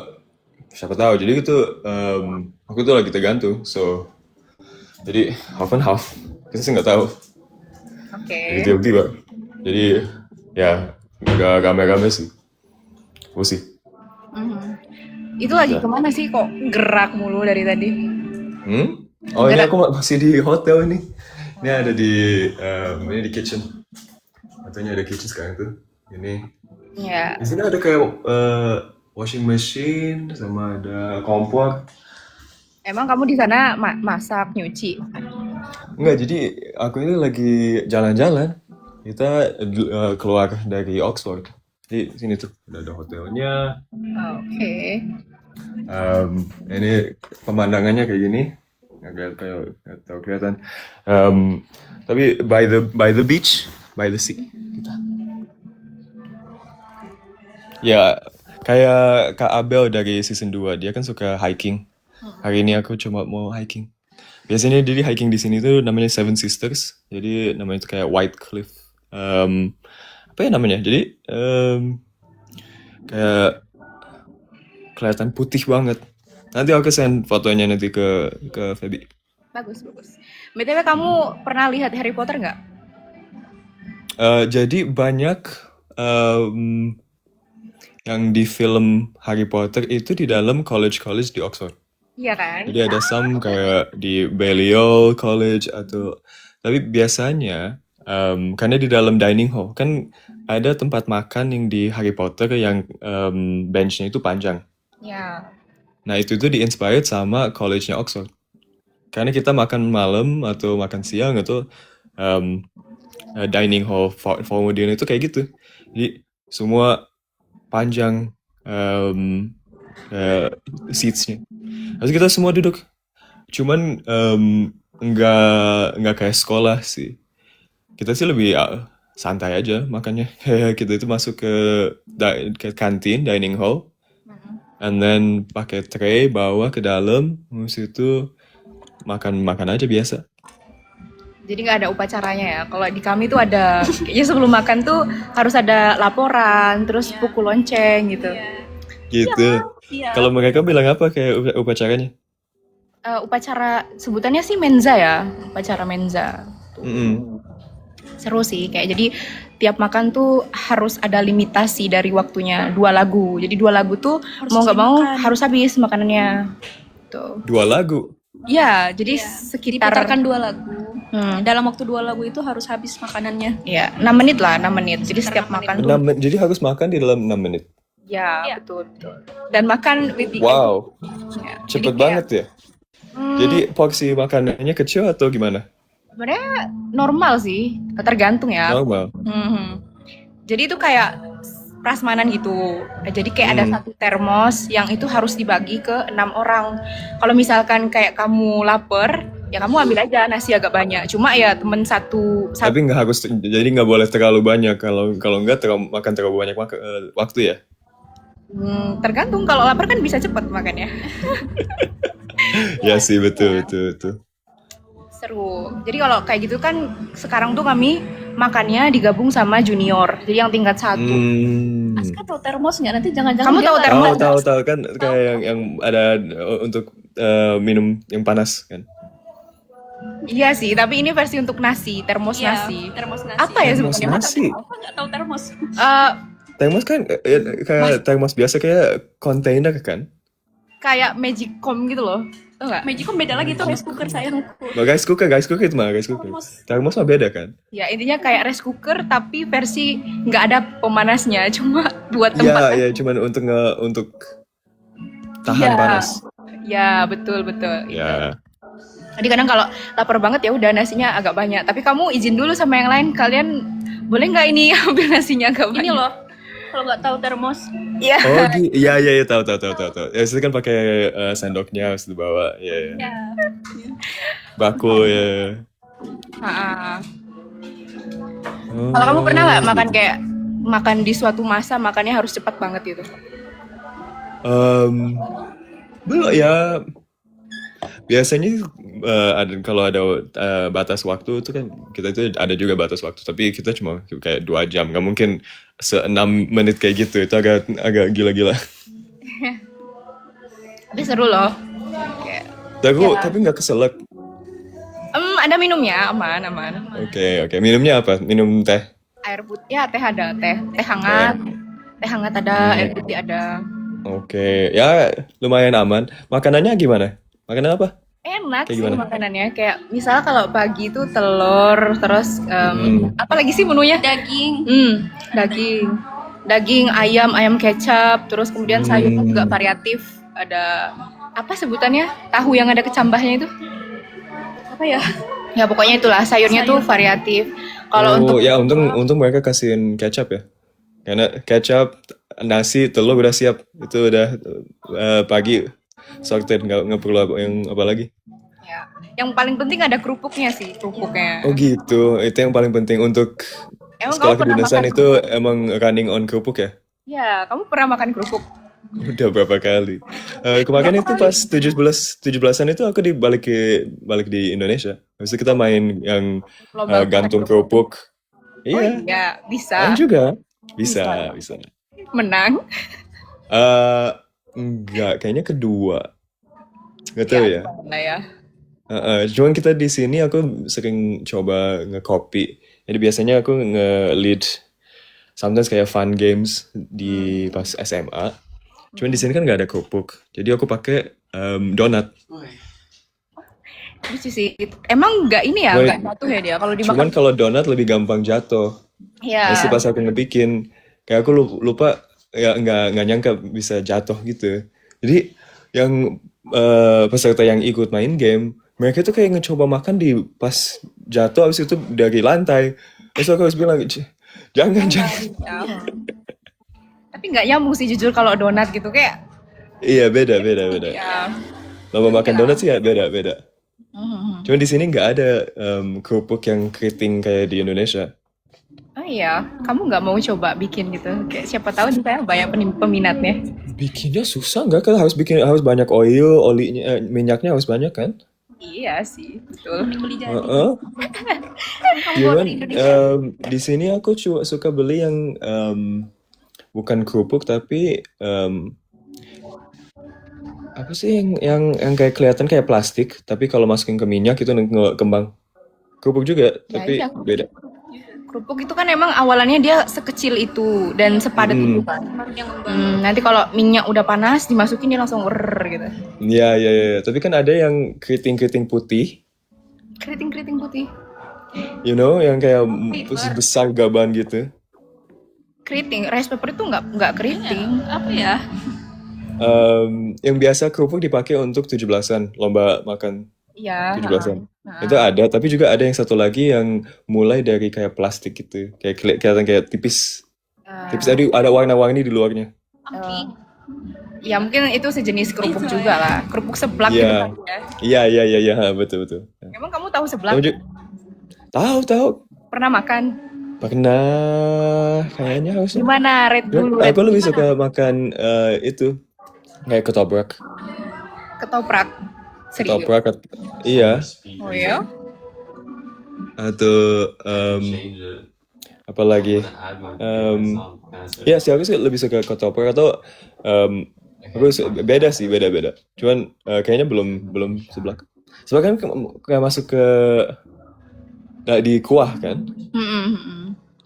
siapa tahu. Jadi itu aku tuh lagi tergantung. So, jadi half and half. Kita sih nggak tahu. Oke. Jadi tiba-tiba. Jadi ya agak rame-rame sih. We'll see. Itu lagi Ya. kemana sih kok gerak mulu dari tadi? Oh ini aku masih di hotel ini. Ini ada ini di kitchen. Katanya ada kitchen sekarang tuh. Ini Ya. di sini ada kayak washing machine sama ada kompor. Emang kamu di sana masak, nyuci? Enggak, jadi aku ini lagi jalan-jalan. Kita keluar dari Oxford. Di sini tuh ada hotelnya. Oke. Ini pemandangannya kayak gini. Nggak tahu kelihatan. Tapi by the beach, by the sea. Kita. Ya, kayak Kak Abel dari season 2, dia kan suka hiking. Hari ini aku cuma mau hiking. Biasanya jadi hiking di sini tuh namanya Seven Sisters. Jadi namanya itu kayak White Cliff. Apa ya namanya? Jadi kayak kelihatan putih banget. Nanti aku send fotonya nanti ke Feby. Bagus. BTW kamu pernah lihat Harry Potter nggak? Jadi banyak yang di film Harry Potter itu di dalam college di Oxford. Iya kan? Jadi ada some kayak di Balliol College tapi biasanya karena di dalam dining hall kan ada tempat makan yang di Harry Potter yang benchnya itu panjang. Ya. Nah itu tuh di-inspired sama college-nya Oxford. Karena kita makan malam atau makan siang atau dining hall formula itu kayak gitu. Jadi semua panjang eh, seatsnya. Terus kita semua duduk. Cuman nggak kayak sekolah sih. Kita sih lebih santai aja makannya. Kayak kita itu masuk ke kantin, dining hall, and then pakai tray bawa ke dalam, terus itu makan aja biasa. Jadi nggak ada upacaranya ya. Kalau di kami tuh ada, kayaknya sebelum makan tuh harus ada laporan, terus pukul lonceng gitu. Gitu. Iya. Kalau mereka bilang apa kayak upacaranya? Upacara sebutannya sih menza ya, upacara menza. Mm-mm. Seru sih, kayak jadi tiap makan tuh harus ada limitasi dari waktunya 2 lagu. Jadi 2 lagu tuh Harus mau nggak selesai mau makan. harus habis makanannya. Tuh. 2 lagu. Ya, jadi Iya. sekitar Diputarkan 2 lagu. Hmm. Dalam waktu 2 lagu itu harus habis makanannya. ya 6 menit lah, 6 menit. Jadi setiap 6 makan tuh 6 jadi harus makan di dalam 6 menit. ya Iya. betul. Dan makan with the Wow, ya. cepet Jadi kayak, banget ya. Jadi porsi makanannya kecil atau gimana? sebenarnya normal sih, tergantung ya. Normal. Mhm. Jadi itu kayak prasmanan gitu. Jadi kayak ada Hmm. 1 termos yang itu harus dibagi ke 6 orang. Kalau misalkan kayak kamu lapar, ya kamu ambil aja nasi agak banyak. Cuma ya temen satu Tapi nggak harus, jadi nggak boleh terlalu banyak. Kalau nggak makan terlalu banyak waktu ya. tergantung. Kalau lapar kan bisa cepet makannya. Ya sih, betul. Seru. Jadi kalau kayak gitu kan sekarang tuh kami makannya digabung sama junior. Jadi yang tingkat 1. Aska tahu termos nggak? Nanti jangan-jangan Kamu dia tahu nggak termos? Tahu kan kayak yang ada untuk minum yang panas kan. Iya sih, tapi ini versi untuk nasi, termos Iya, nasi. termos nasi. Apa ya Termos sebenarnya? nasi. Apa nggak tahu termos? Eh, Termos kan kayak termos biasa kayak kontainer kan. kayak magicom gitu loh. Tau nggak? Magicom beda lagi tuh rice cooker sayangku. Oh, guys cooker itu mah guys cooker. Termos mah beda kan. Ya intinya kayak rice cooker tapi versi nggak ada pemanasnya, cuma buat tempat. Iya, cuman untuk tahan Iya. panas. Ya betul. Ya. Jadi kadang kalau lapar banget ya udah nasinya agak banyak. Tapi kamu izin dulu sama yang lain, kalian boleh nggak ini ambil nasinya agak banyak? Ini loh, kalau nggak tahu termos, Iya. Oh, iya, tahu. Ya, itu kan pakai sendoknya harus dibawa. Iya. ya. Bako ya. Ah. Oh, Kalau kamu pernah nggak makan kayak makan di suatu masa makannya harus cepat banget gitu? belum ya. Biasanya kalau ada batas waktu itu kan kita itu ada juga batas waktu, tapi kita cuma kayak 2 jam, nggak mungkin 6 menit kayak gitu, itu agak gila-gila. Tapi seru loh. Kayak, Tapi nggak keselak. ada minumnya, aman. Oke, minumnya apa? Minum teh. Air putih, ya teh ada, teh hangat. Teh hangat ada, air putih ada. Oke, ya lumayan aman. Makanannya gimana? Makanan apa? Enak Kayak sih gimana? makanannya. Kayak misalnya kalau pagi itu telur, terus apa lagi sih menunya? Daging. Daging, ayam kecap, terus kemudian sayurnya juga variatif. Ada apa sebutannya? Tahu yang ada kecambahnya itu? Apa ya? Ya pokoknya itulah sayurnya tuh variatif. Kalau untuk ya untung mereka kasihin kecap ya. Karena kecap, nasi, telur udah siap. Itu udah pagi sorted, nggak perlu yang apa lagi. ya, yang paling penting ada kerupuknya sih, kerupuknya. Oh gitu, itu yang paling penting untuk Emang sekolah kamu pernah kedinasan makan itu emang running on kerupuk ya? Ya, kamu pernah makan kerupuk? Udah berapa kali? Kemarin itu pas 17-an itu aku balik di Indonesia. Habis itu kita main yang Lomba gantung makan kerupuk. Oh Iya, iya, bisa. main juga. Bisa. Menang. Enggak, kayaknya kedua. Gak tahu ya. Nah ya. Cuman kita di sini aku sering coba nge-copy. Jadi biasanya aku nge-lead sometimes kayak fun games di pas SMA. Cuman di sini kan nggak ada kerupuk. Jadi aku pakai donat. Lucu sih. Emang nggak ini ya, Wait. nggak jatuh ya dia kalau dimakan. Cuman kalau donat lebih gampang jatuh. Ya. Pasti pas aku ngebikin, kayak aku lupa ya nggak nyangka bisa jatuh gitu. Jadi yang peserta yang ikut main game, mereka tuh kayak ngecoba makan di pas jatuh, abis itu dari lantai. Terus aku harus bilang, jangan. Ya. Tapi nggak nyambung sih jujur kalau donat gitu kayak Iya, beda. ya. Lomba makan donat sih ya beda. Mhm. Cuman di sini nggak ada kerupuk yang keriting kayak di Indonesia. Oh iya, kamu nggak mau coba bikin gitu? Kayak siapa tahu di sana banyak peminatnya. Bikinnya susah nggak kan? Harus banyak olinya, minyaknya harus banyak kan? Iya sih, betul. Mending beli jadi. Heeh. Kamu bawa Cuman dari Indonesia. di sini aku suka beli yang bukan kerupuk tapi apa sih yang kayak kelihatan kayak plastik tapi kalau masukin ke minyak itu kembang. Kerupuk juga Ya tapi iya, beda. kerupuk itu kan emang awalannya dia sekecil itu dan sepadat itu kan. Yang ngembang. Nanti kalau minyak udah panas dimasukin dia langsung gitu. Iya. Tapi kan ada yang keriting putih, Keriting-keriting putih. you know, yang kayak besar gaban gitu. Keriting, rice paper itu nggak keriting. Apa ya? Yang biasa kerupuk dipakai untuk 17-an, lomba makan Iya. 17-an. Itu ada, tapi juga ada yang satu lagi yang mulai dari kayak plastik gitu. Kayak kelihatan kayak tipis. Tipis ada warna-warni di luarnya. Angki. Ya mungkin itu sejenis kerupuk juga lah. Kerupuk seblak gitu Iya. kan ya. Iya, betul. Emang kamu tahu seblak? Kamu juga tahu. Pernah makan? Pernah kayaknya harusnya. Gimana? Red dulu. Aku lebih suka makan itu kayak ketoprak. Ketoprak. Serius? Ketoprak, iya. Oh ya? Atau apa lagi? Ya sih aku sih lebih suka ketoprak atau beda. Cuman kayaknya belum seblak. Seblak kan kayak masuk ke di kuah kan?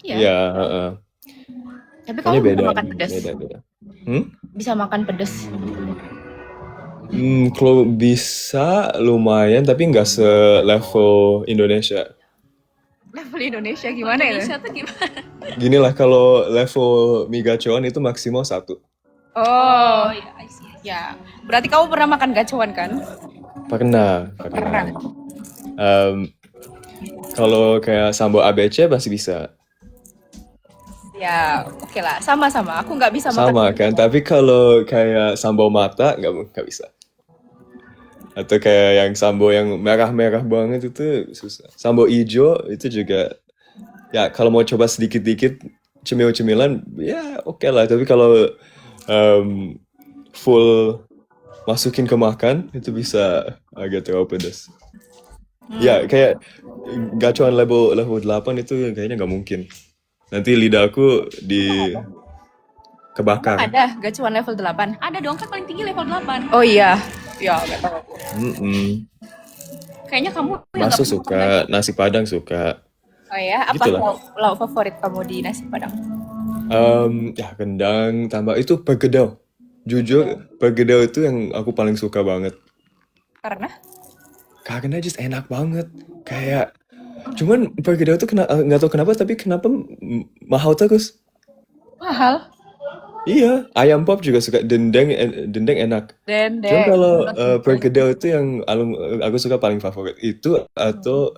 Iya. Iya. Tapi Kayaknya kamu beda. bisa makan pedas? Beda. Bisa makan pedas? Kalau bisa lumayan tapi nggak se-level Indonesia. Level Indonesia gimana ya? Indonesia tuh gimana? Gini lah kalau level mie gacoan itu maksimal 1. Oh, iya, I see. ya. Berarti kamu pernah makan gacoan kan? Pernah. Kalau kayak sambal ABC pasti bisa. Ya, oke lah. Sama-sama. Aku nggak bisa makan. Sama kan, tapi kalau kayak sambal mata nggak bisa. Atau kayak yang sambal yang merah-merah banget itu susah. Sambal hijau itu juga ya kalau mau coba sedikit-dikit cemil-cemilan ya oke lah. Tapi kalau full masukin ke makan itu bisa agak terlalu pedas. Ya kayak gacoan level 8 itu kayaknya nggak mungkin. Nanti lidah aku kebakar. Ada gacoan level 8. Ada dong, kan paling tinggi level 8. Oh iya. Ya, nggak tahu. Kayaknya kamu yang Bakso nggak suka, nasi padang suka. Oh ya, apa Gitu lah. lauk favorit kamu di nasi padang? Ya rendang tambah itu pergedel. Jujur pergedel itu yang aku paling suka banget. Karena just enak banget. Kayak cuman pergedel tuh nggak tahu kenapa tapi kenapa mahal terus. Mahal. Iya, ayam pop juga suka, dendeng enak. Cuman kalau pergedel itu yang aku suka paling favorit itu atau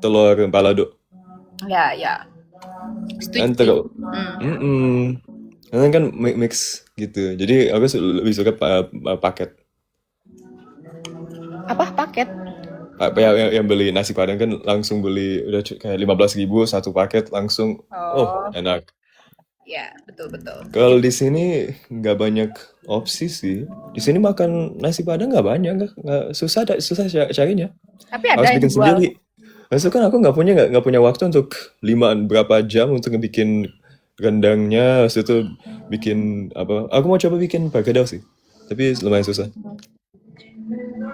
telur balado. Ya. Kan telur. Karena kan mix gitu. Jadi aku lebih suka paket. Apa paket? Yang beli nasi padang kan langsung beli udah kayak 15.000 satu paket langsung. Oh, enak. Ya, betul. Kalau di sini nggak banyak opsi sih. Di sini makan nasi padang nggak banyak, nggak susah carinya. Tapi ada Harus yang bikin jual. sendiri. Maksudnya kan aku nggak punya waktu untuk berapa jam untuk bikin rendangnya, habis itu bikin apa? Aku mau coba bikin pergedel sih, tapi lumayan susah.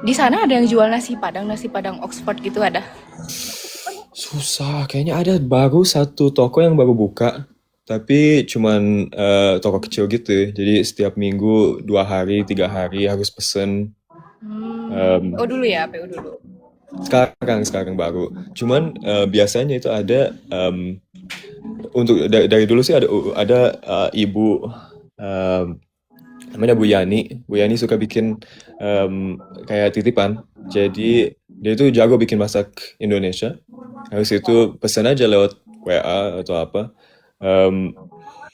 Di sana ada yang jual nasi padang Oxford gitu ada. Susah, kayaknya ada baru satu toko yang baru buka, tapi cuman toko kecil gitu. Jadi setiap minggu 2 hari, 3 hari harus pesen. Oh dulu ya, PU dulu. Sekarang baru. Cuman biasanya itu ada untuk dari dulu sih ada ibu namanya Bu Yani. Bu Yani suka bikin kayak titipan. Jadi dia itu jago bikin masak Indonesia. Habis itu pesan aja lewat WA atau apa.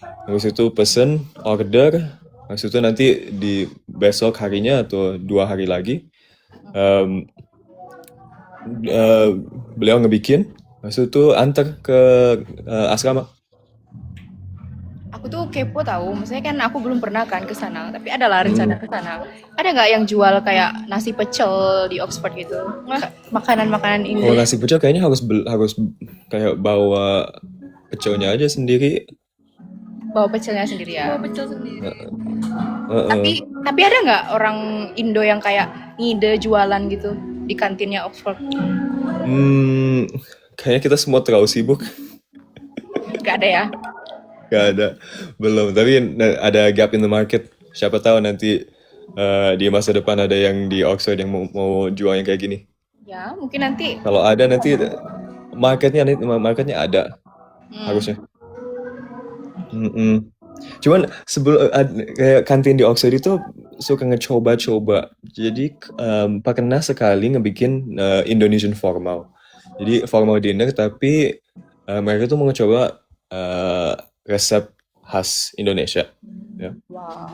Habis itu pesen, order. Habis itu nanti di besok harinya atau 2 hari lagi, em, beliau ngebikin. Habis itu antar ke asrama. Aku tuh kepo tahu, maksudnya kan aku belum pernah kan ke sana, tapi ada lah rencana ke sana. Ada nggak yang jual kayak nasi pecel di Oxford gitu? Makanan-makanan Kalau Indo. nasi pecel kayaknya harus kayak bawa pecelnya aja sendiri. Bawa pecelnya sendiri ya. Bawa pecel sendiri. Heeh. Tapi ada nggak orang Indo yang kayak ngide jualan gitu di kantinnya Oxford? Kayaknya kita semua terlalu sibuk. Gak ada ya? Gak ada, belum. Tapi ada gap in the market. Siapa tahu nanti di masa depan ada yang di Oxford yang mau jual yang kayak gini. Ya, mungkin nanti. Kalau ada nanti marketnya ada harusnya. Mm-mm. Cuman sebelum kayak kantin di Oxford itu suka ngecoba-coba. Jadi pernah sekali ngebikin Indonesian formal. Jadi formal dinner tapi mereka tuh mau ngecoba resep khas Indonesia. Ya. Wow.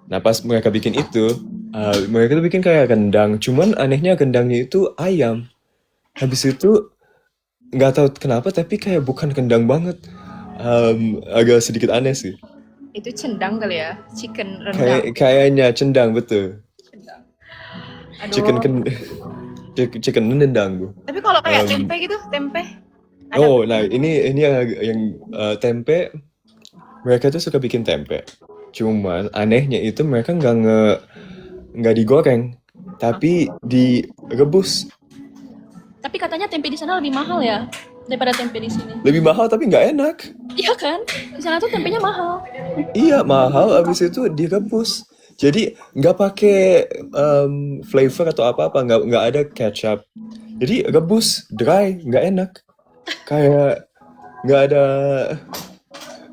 Nah pas mereka bikin itu, mereka tuh bikin kayak rendang. Cuman anehnya rendangnya itu ayam. Habis itu nggak tahu kenapa tapi kayak bukan rendang banget. Agak sedikit aneh sih. Itu cendang kali ya? Chicken rendang. Kayaknya cendang betul. Cendang. Aduh. Chicken rendang bu. Tapi kalau kayak tempe gitu, tempe. Oh, nah ini yang tempe. Mereka tuh suka bikin tempe. Cuman anehnya itu mereka nggak digoreng, tapi direbus. Tapi katanya tempe di sana lebih mahal ya daripada tempe di sini. Lebih mahal tapi nggak enak. Iya kan? Di sana tuh tempenya mahal. Iya mahal, abis itu direbus. Jadi nggak pakai flavor atau apa-apa, nggak ada kecap. Jadi rebus, dry, nggak enak. Kayak nggak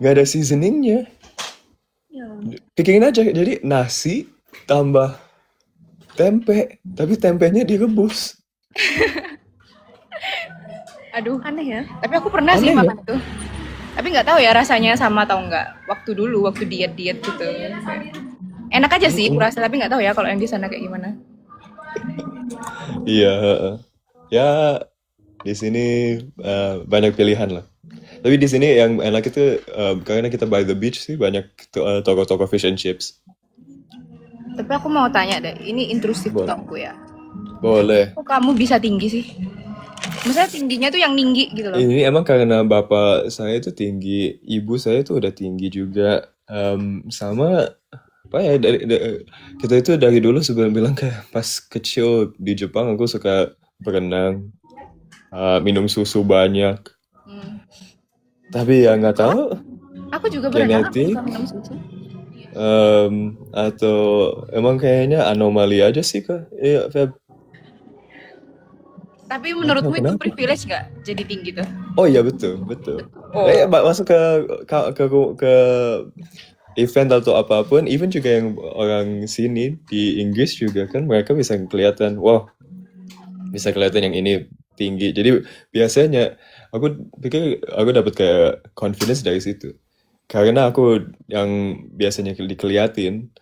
ada seasoningnya. Ya. Pikirin aja, jadi nasi tambah tempe, tapi tempenya direbus. Aduh. Aneh ya. Tapi aku pernah sih Aneh ya? makan itu. Tapi nggak tahu ya rasanya sama atau enggak. Waktu dulu, waktu diet-diet gitu. Enak aja sih, aku rasa. Tapi nggak tahu ya kalau yang di sana kayak gimana. Iya, heeh. Ya di sini banyak pilihan lah. Tapi di sini yang enak itu karena kita by the beach sih banyak toko-toko fish and chips. Tapi aku mau tanya deh, ini intrusif Boleh. talkku ya. Boleh. Kok kamu bisa tinggi sih? Maksudnya tingginya tuh yang tinggi gitu loh. Ini emang karena bapak saya itu tinggi, ibu saya itu udah tinggi juga. Sama apa ya kita itu dari dulu sebelum bilang kayak pas kecil di Jepang aku suka berenang, minum susu banyak. Tapi ya nggak tahu Aku juga berenang. Aku genetik suka minum susu. atau emang kayaknya anomali aja sih kak. Iya, Feb. Tapi menurutmu itu Kenapa? privilege nggak jadi tinggi tuh? Oh iya betul betul. Oh. Masuk ke event atau apapun, even juga yang orang sini di Inggris juga kan mereka bisa kelihatan, wah bisa kelihatan yang ini tinggi. Jadi biasanya aku pikir aku dapat kayak confidence dari situ. Karena aku yang biasanya dikeliatin,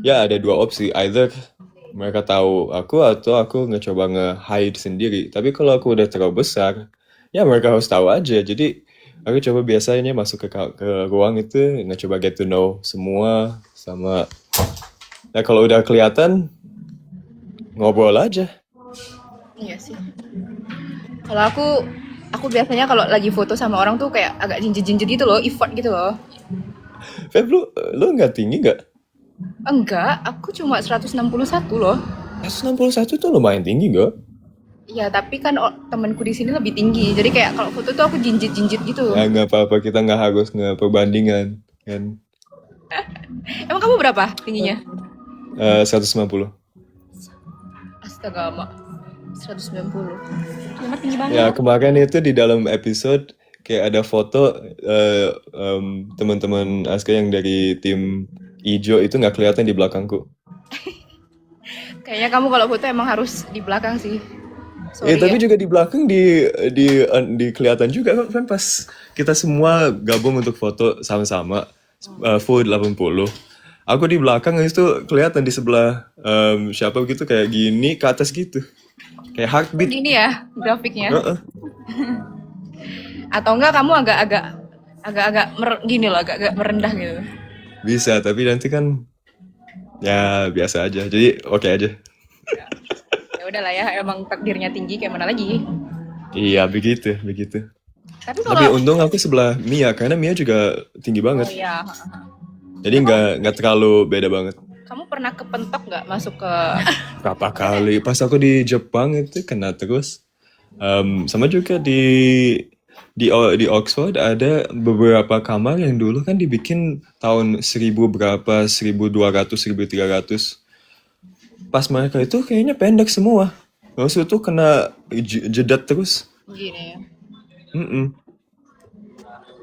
ya ada dua opsi, either mereka tahu aku atau aku ngecoba nge-hide sendiri. Tapi kalau aku udah terlalu besar, ya mereka harus tahu aja. Jadi aku coba biasanya masuk ke ruang itu ngecoba get to know semua sama. Nah kalau udah kelihatan ngobrol aja. Iya sih. Kalau aku biasanya kalau lagi foto sama orang tuh kayak agak jinjit-jinjit gitu loh, effort gitu loh. Feb, lu nggak tinggi nggak? Enggak, aku cuma 161 loh. 161 tuh lumayan tinggi nggak? Ya, tapi kan temanku di sini lebih tinggi. Jadi kayak kalau foto tuh aku jinjit-jinjit gitu. Nah, nggak apa-apa, kita nggak harus nge-perbandingan kan. Emang kamu berapa tingginya? 150. Astaga, Mak. 190. Cuma tinggi banget. Ya kemarin itu di dalam episode kayak ada foto teman-teman Aska yang dari tim Ijo itu nggak kelihatan di belakangku. Kayaknya kamu kalau foto emang harus di belakang sih. Sorry Tapi ya. juga di belakang di kelihatan juga kan pas kita semua gabung untuk foto sama-sama. full 80. Aku di belakang itu kelihatan di sebelah siapa gitu kayak gini ke atas gitu. Kayak heartbeat. Gini ya grafiknya. Heeh. Atau enggak kamu agak gini loh, agak merendah gitu. Bisa, tapi nanti kan ya biasa aja. Jadi oke aja. Ya udahlah ya, emang takdirnya tinggi kayak mana lagi. Iya, begitu. Tapi Tapi kalau untung aku sebelah Mia karena Mia juga tinggi banget. oh ya, Jadi nggak terlalu beda banget. kamu pernah kepentok nggak masuk ke Berapa kali pas aku di Jepang itu kena terus. Sama juga di Oxford ada beberapa kamar yang dulu kan dibikin tahun 1000 berapa, 1200, 1300. Pas mereka itu kayaknya pendek semua. Terus itu kena jedat terus. gini ya? Mm-mm.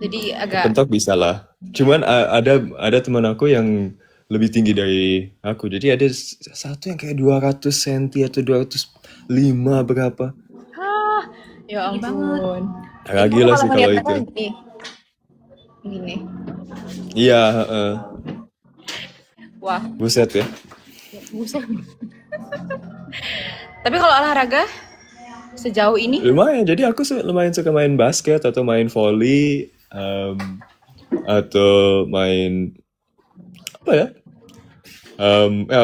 Jadi agak Pentok bisa lah. Cuman ada teman aku yang lebih tinggi dari aku. Jadi ada satu yang kayak 200 cm atau 205 berapa. ya ampun. Agak gila sih kalau itu. Gini. Iya, heeh. Wah, Buset ya. buset. Tapi kalau olahraga sejauh ini Lumayan. Jadi aku lumayan suka main basket atau main volley atau main apa ya? Ya,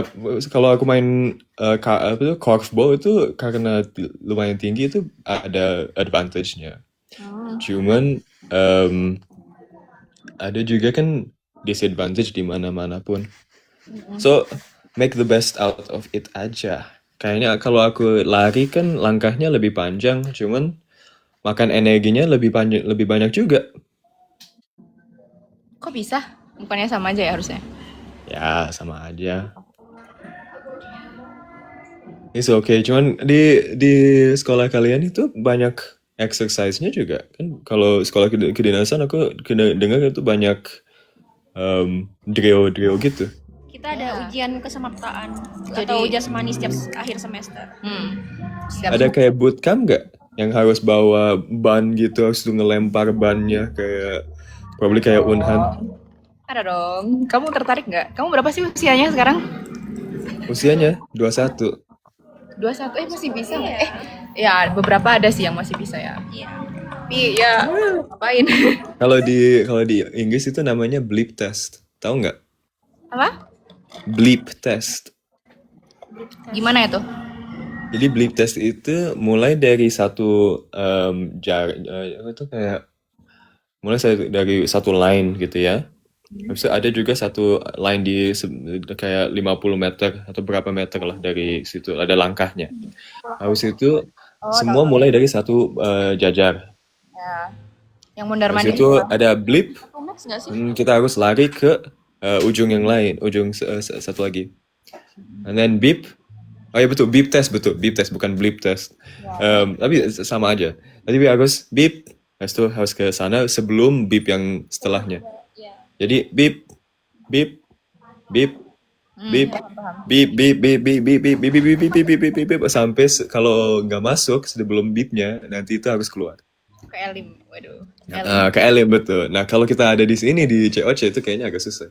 kalau aku main apa tuh korfball itu karena lumayan tinggi itu ada advantage-nya. Cuman ada juga kan disadvantage di mana-mana pun. So make the best out of it aja. Kayaknya kalau aku lari kan langkahnya lebih panjang, cuman makan energinya lebih banyak juga. kok bisa? Bukannya sama aja ya harusnya? Ya, sama aja. It's okay. Cuman di sekolah kalian itu banyak exercise-nya juga kan. Kalau sekolah kedinasan aku dengar itu banyak drill gitu. Kita ada ujian kesemaptaan Jadi- atau jasmani setiap akhir semester. Siap. Ada kayak bootcamp nggak yang harus bawa ban gitu, harus tuh ngelempar bannya kayak probably kayak Unhan. Ada dong. Kamu tertarik nggak? Kamu berapa sih usianya sekarang? Usianya 21. 21 masih bisa nggak? Ya beberapa ada sih yang masih bisa ya. Iya. Tapi ya ngapain? Kalau di Inggris itu namanya bleep test. Tahu nggak? Apa? Bleep test. Gimana itu? Jadi bleep test itu mulai dari satu itu kayak mulai dari satu line gitu ya. Habis itu ada juga satu line di kayak 50 meter atau berapa meter lah dari situ ada langkahnya. Habis itu semua mulai dari satu jajar. Ya. Yang mondar Habis mandir itu ada blip, Max nggak sih? kita harus lari ke ujung yang lain, ujung satu lagi. And then beep. Oh ya betul, beep test bukan blip test. Tapi sama aja. Jadi harus beep, habis itu harus ke sana sebelum beep yang setelahnya. Jadi beep, beep, beep, beep, beep, beep, beep, beep, beep, beep, beep, beep, beep, beep, beep, beep, beep, beep, sampai kalau nggak masuk sebelum beepnya nanti itu harus keluar. ke Elim. Waduh. Elim. Nah, ke Elim betul. Nah kalau kita ada di sini di COC itu kayaknya agak susah.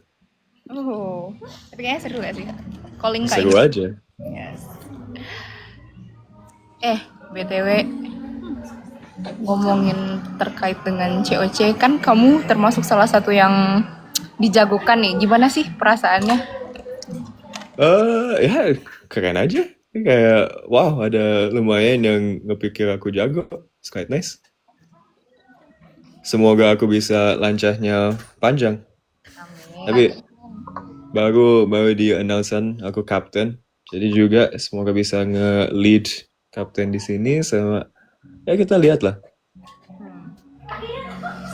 Tapi kayaknya seru gak sih? Calling Kak Seru Inggris. aja. Yes. BTW ngomongin terkait dengan COC, kan kamu termasuk salah satu yang dijagokan nih. Gimana sih perasaannya? Ya keren aja. Kayak wow ada lumayan yang ngepikir aku jago. It's quite nice. Semoga aku bisa lancahnya panjang. Tapi baru di announce-an aku kapten. Jadi juga semoga bisa nge-lead kapten di sini sama ya kita lihat lah.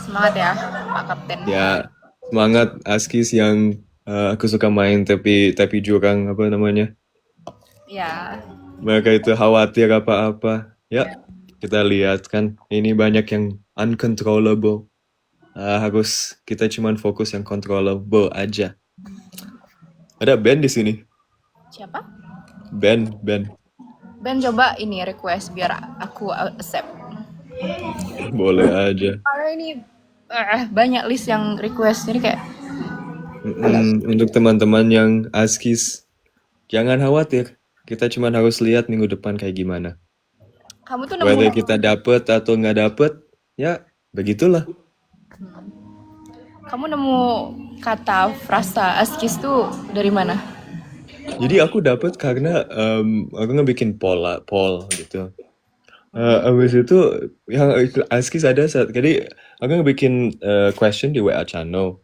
Semangat ya, Pak Kapten. Ya semangat Askis yang aku suka main tapi jurang apa namanya. Ya, Mereka itu khawatir apa-apa. Ya kita lihat kan ini banyak yang uncontrollable. Harus kita cuman fokus yang controllable aja. Ada Ben di sini. siapa? Ben. Ben coba ini request biar aku accept. Boleh aja. Karena ini banyak list yang request, jadi kayak Untuk teman-teman yang askis, jangan khawatir. Kita cuma harus lihat minggu depan kayak gimana. Kamu tuh nemu Whether kita dapet atau nggak dapet, ya begitulah. kamu nemu kata frasa askis tuh dari mana? Jadi aku dapet karena aku ngebikin poll gitu. Abis itu yang askis ada saat jadi aku ngebikin question di WA channel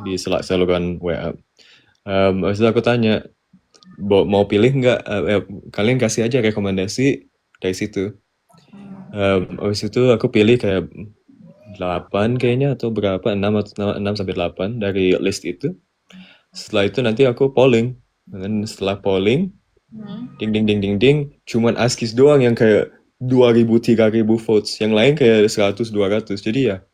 di saluran WA. Abis itu aku tanya mau pilih nggak? Kalian kasih aja rekomendasi dari situ. Abis itu aku pilih kayak 8 kayaknya atau berapa 6 sampai 8 dari list itu. Setelah itu nanti aku polling. Dan setelah polling, ding ding ding ding ding, cuman askis doang yang kayak 2000 3000 votes. Yang lain kayak 100 200. Jadi ya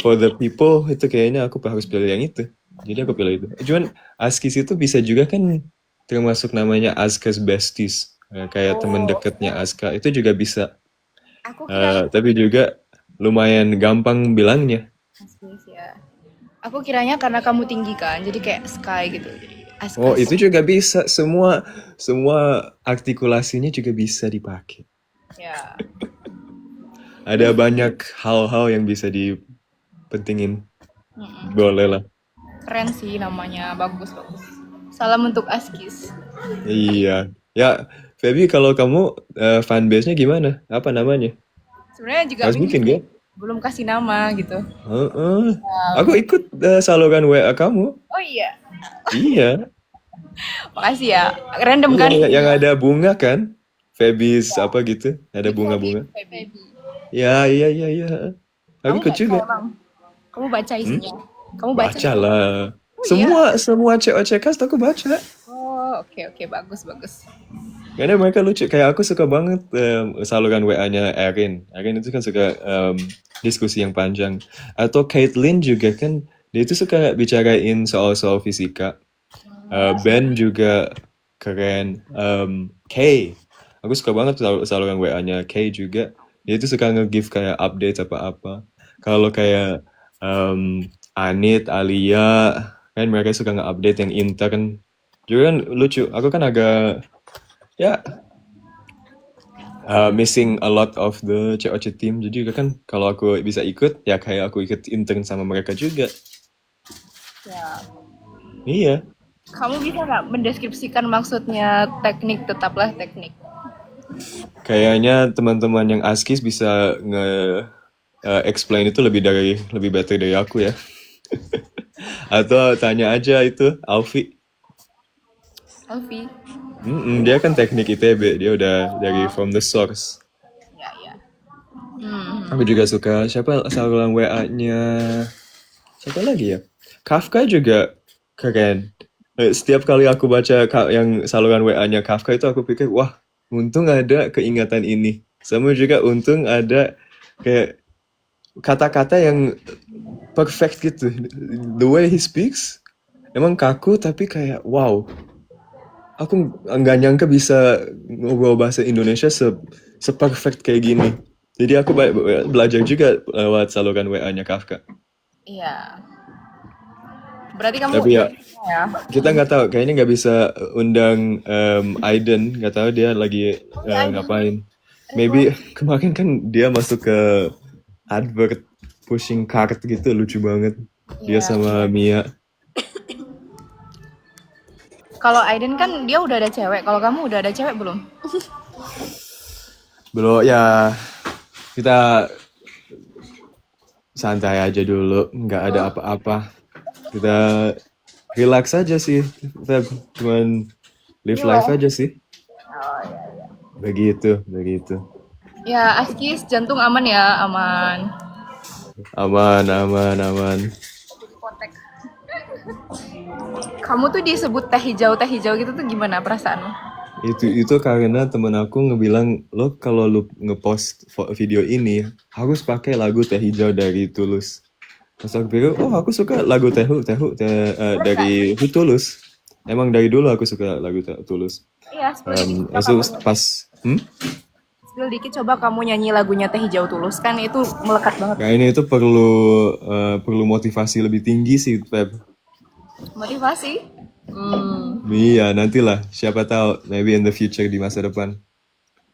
for the people itu kayaknya aku harus pilih yang itu. Jadi aku pilih itu. Cuman askis itu bisa juga kan termasuk namanya Aska's besties. Kayak temen deketnya Aska itu juga bisa. Aku kira Tapi juga lumayan gampang bilangnya. askis ya. Aku kiranya karena kamu tinggi kan, jadi kayak sky gitu. Jadi askas. Oh, itu juga bisa. Semua artikulasinya juga bisa dipakai. Ya. Ada banyak hal-hal yang bisa dipentingin. Boleh lah. Keren sih namanya, bagus. Salam untuk askis. Iya. Ya, Feby kalau kamu fanbase-nya gimana? Apa namanya? Sebenarnya juga Harus bikin gak? belum kasih nama gitu. Aku ikut saluran WA kamu. Oh iya, Iya. makasih ya. Random kan? Yang ada bunga kan? Febi's apa gitu? Ada bunga-bunga. Ya, iya. Aku ikut juga. Kamu baca isinya? Kamu baca? Baca lah. Semua COC cast aku baca. Oh, oke, bagus. Karena mereka lucu. Kayak aku suka banget saluran WA-nya Erin. Erin itu kan suka diskusi yang panjang. Atau Caitlyn juga kan, dia itu suka bicarain soal-soal fisika. Ben juga keren. Kay, aku suka banget saluran WA-nya Kay juga. Dia itu suka nge-give kayak update apa-apa. Kalau kayak Anit, Alia, kan mereka suka nge-update yang intern. Juga kan lucu. Aku kan agak missing a lot of the COC team. Jadi juga kan kalau aku bisa ikut, ya kayak aku ikut intern sama mereka juga. Ya. Iya. Kamu bisa nggak mendeskripsikan maksudnya teknik tetaplah teknik? Kayaknya teman-teman yang askis bisa explain itu lebih better dari aku ya. Atau tanya aja itu Alfi. Dia kan teknik ITB, dia udah dari from the source. Ya. Aku juga suka siapa saluran WA-nya siapa lagi ya? Kafka juga keren. Setiap kali aku baca yang saluran WA-nya Kafka itu aku pikir wah, untung ada keingatan ini. Sama juga untung ada kayak kata-kata yang perfect gitu. The way he speaks emang kaku tapi kayak wow. Aku nggak nyangka bisa ngobrol bahasa Indonesia se-perfect kayak gini. Jadi aku belajar juga lewat saluran WA-nya Kafka. Iya. Berarti kamu Tapi ya, kita nggak tahu. Kayaknya nggak bisa undang Aiden. Nggak tahu dia lagi ngapain. Maybe kemarin kan dia masuk ke advert pushing cart gitu, lucu banget. Dia sama Mia. Kalau Aiden kan dia udah ada cewek. Kalau kamu udah ada cewek belum? Belum ya. Kita santai aja dulu. Nggak ada apa-apa. Kita relax aja sih. Kita cuman live life aja sih. Oh iya. Begitu. Ya, askis jantung aman ya, aman. Aman. Kamu tuh disebut teh hijau gitu tuh gimana perasaanmu? Itu karena temen aku ngebilang lo kalau lo ngepost video ini harus pakai lagu Teh Hijau dari Tulus. Terus aku pikir aku suka lagu dari Tulus. Emang dari dulu aku suka lagu Tulus. Iya, pas spill dikit coba kamu nyanyi lagunya Teh Hijau Tulus, kan itu melekat banget. Kayaknya itu perlu motivasi lebih tinggi sih, Feb. Motivasi. Iya, nantilah. Siapa tahu, maybe in the future di masa depan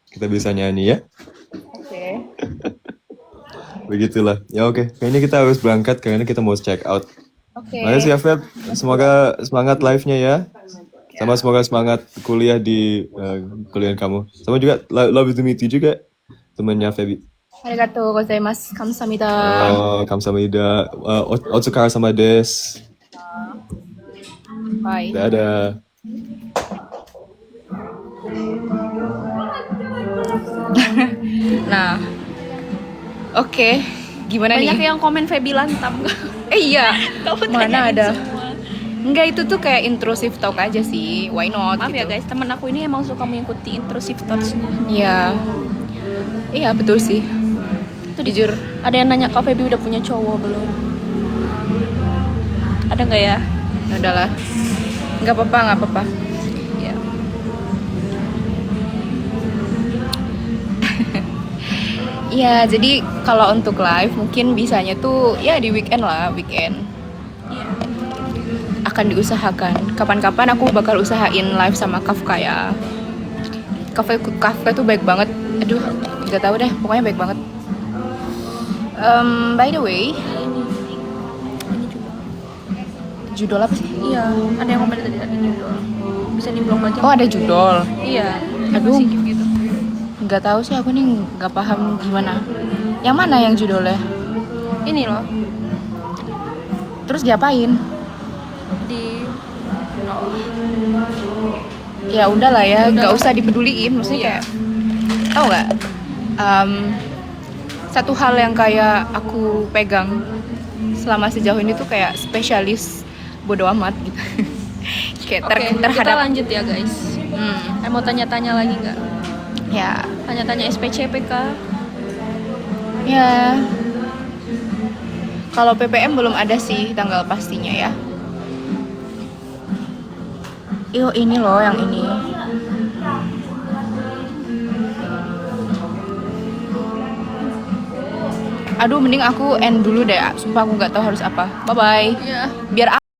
kita bisa nyanyi ya. Oke. Begitulah. Ya oke, kayaknya kita harus berangkat karena kita mau check out. Oke. Makasih ya Feb. Semoga semangat live-nya ya. Sama semoga semangat kuliah di kuliah kamu. Sama juga love to meet you juga temannya Febi. Arigatou gozaimasu. Kamsahamnida. Kamsahamnida. Otsukara sama des. Bye. Dadah. Nah. Oke. Gimana Banyak nih? yang komen Feby lantam. Iya. Kamu Mana tanyain ada? semua. Enggak, itu tuh kayak intrusif talk aja sih. Why not? Maaf ya gitu. guys, temen aku ini emang suka mengikuti intrusive thoughts-nya. Iya. Iya, betul sih. Jujur. Ada yang nanya Kak Feby udah punya cowok belum? Ada nggak ya? Ya udahlah. Nggak apa-apa. Ya. Iya, jadi kalau untuk live mungkin bisanya tuh ya di weekend lah, weekend. Iya. Akan diusahakan. Kapan-kapan aku bakal usahain live sama Kafka ya. Kafka tuh baik banget. Aduh, nggak tahu deh, pokoknya baik banget. By the way, Ini juga. judul apa sih? Iya, ada yang komen tadi ada judul. Bisa diblok aja. Oh, ada judul. Iya. Aduh. Masih gitu. Nggak tahu sih, aku nih nggak paham gimana. Yang mana yang judulnya? Ini loh Terus diapain? di Ya udahlah ya, Udah. nggak usah dipeduliin. Maksudnya Iya. kayak, tau nggak? Satu hal yang kayak aku pegang selama sejauh ini tuh kayak spesialis bodo amat gitu. Kayak Oke, kita terhadap. lanjut ya guys. Mau tanya-tanya lagi nggak? Ya, Tanya-tanya SPCPK. ya. Kalau PPM belum ada sih tanggal pastinya ya. Yo, ini loh yang ini. Aduh, mending aku end dulu deh. Sumpah aku nggak tahu harus apa. Bye bye. Iya. Biar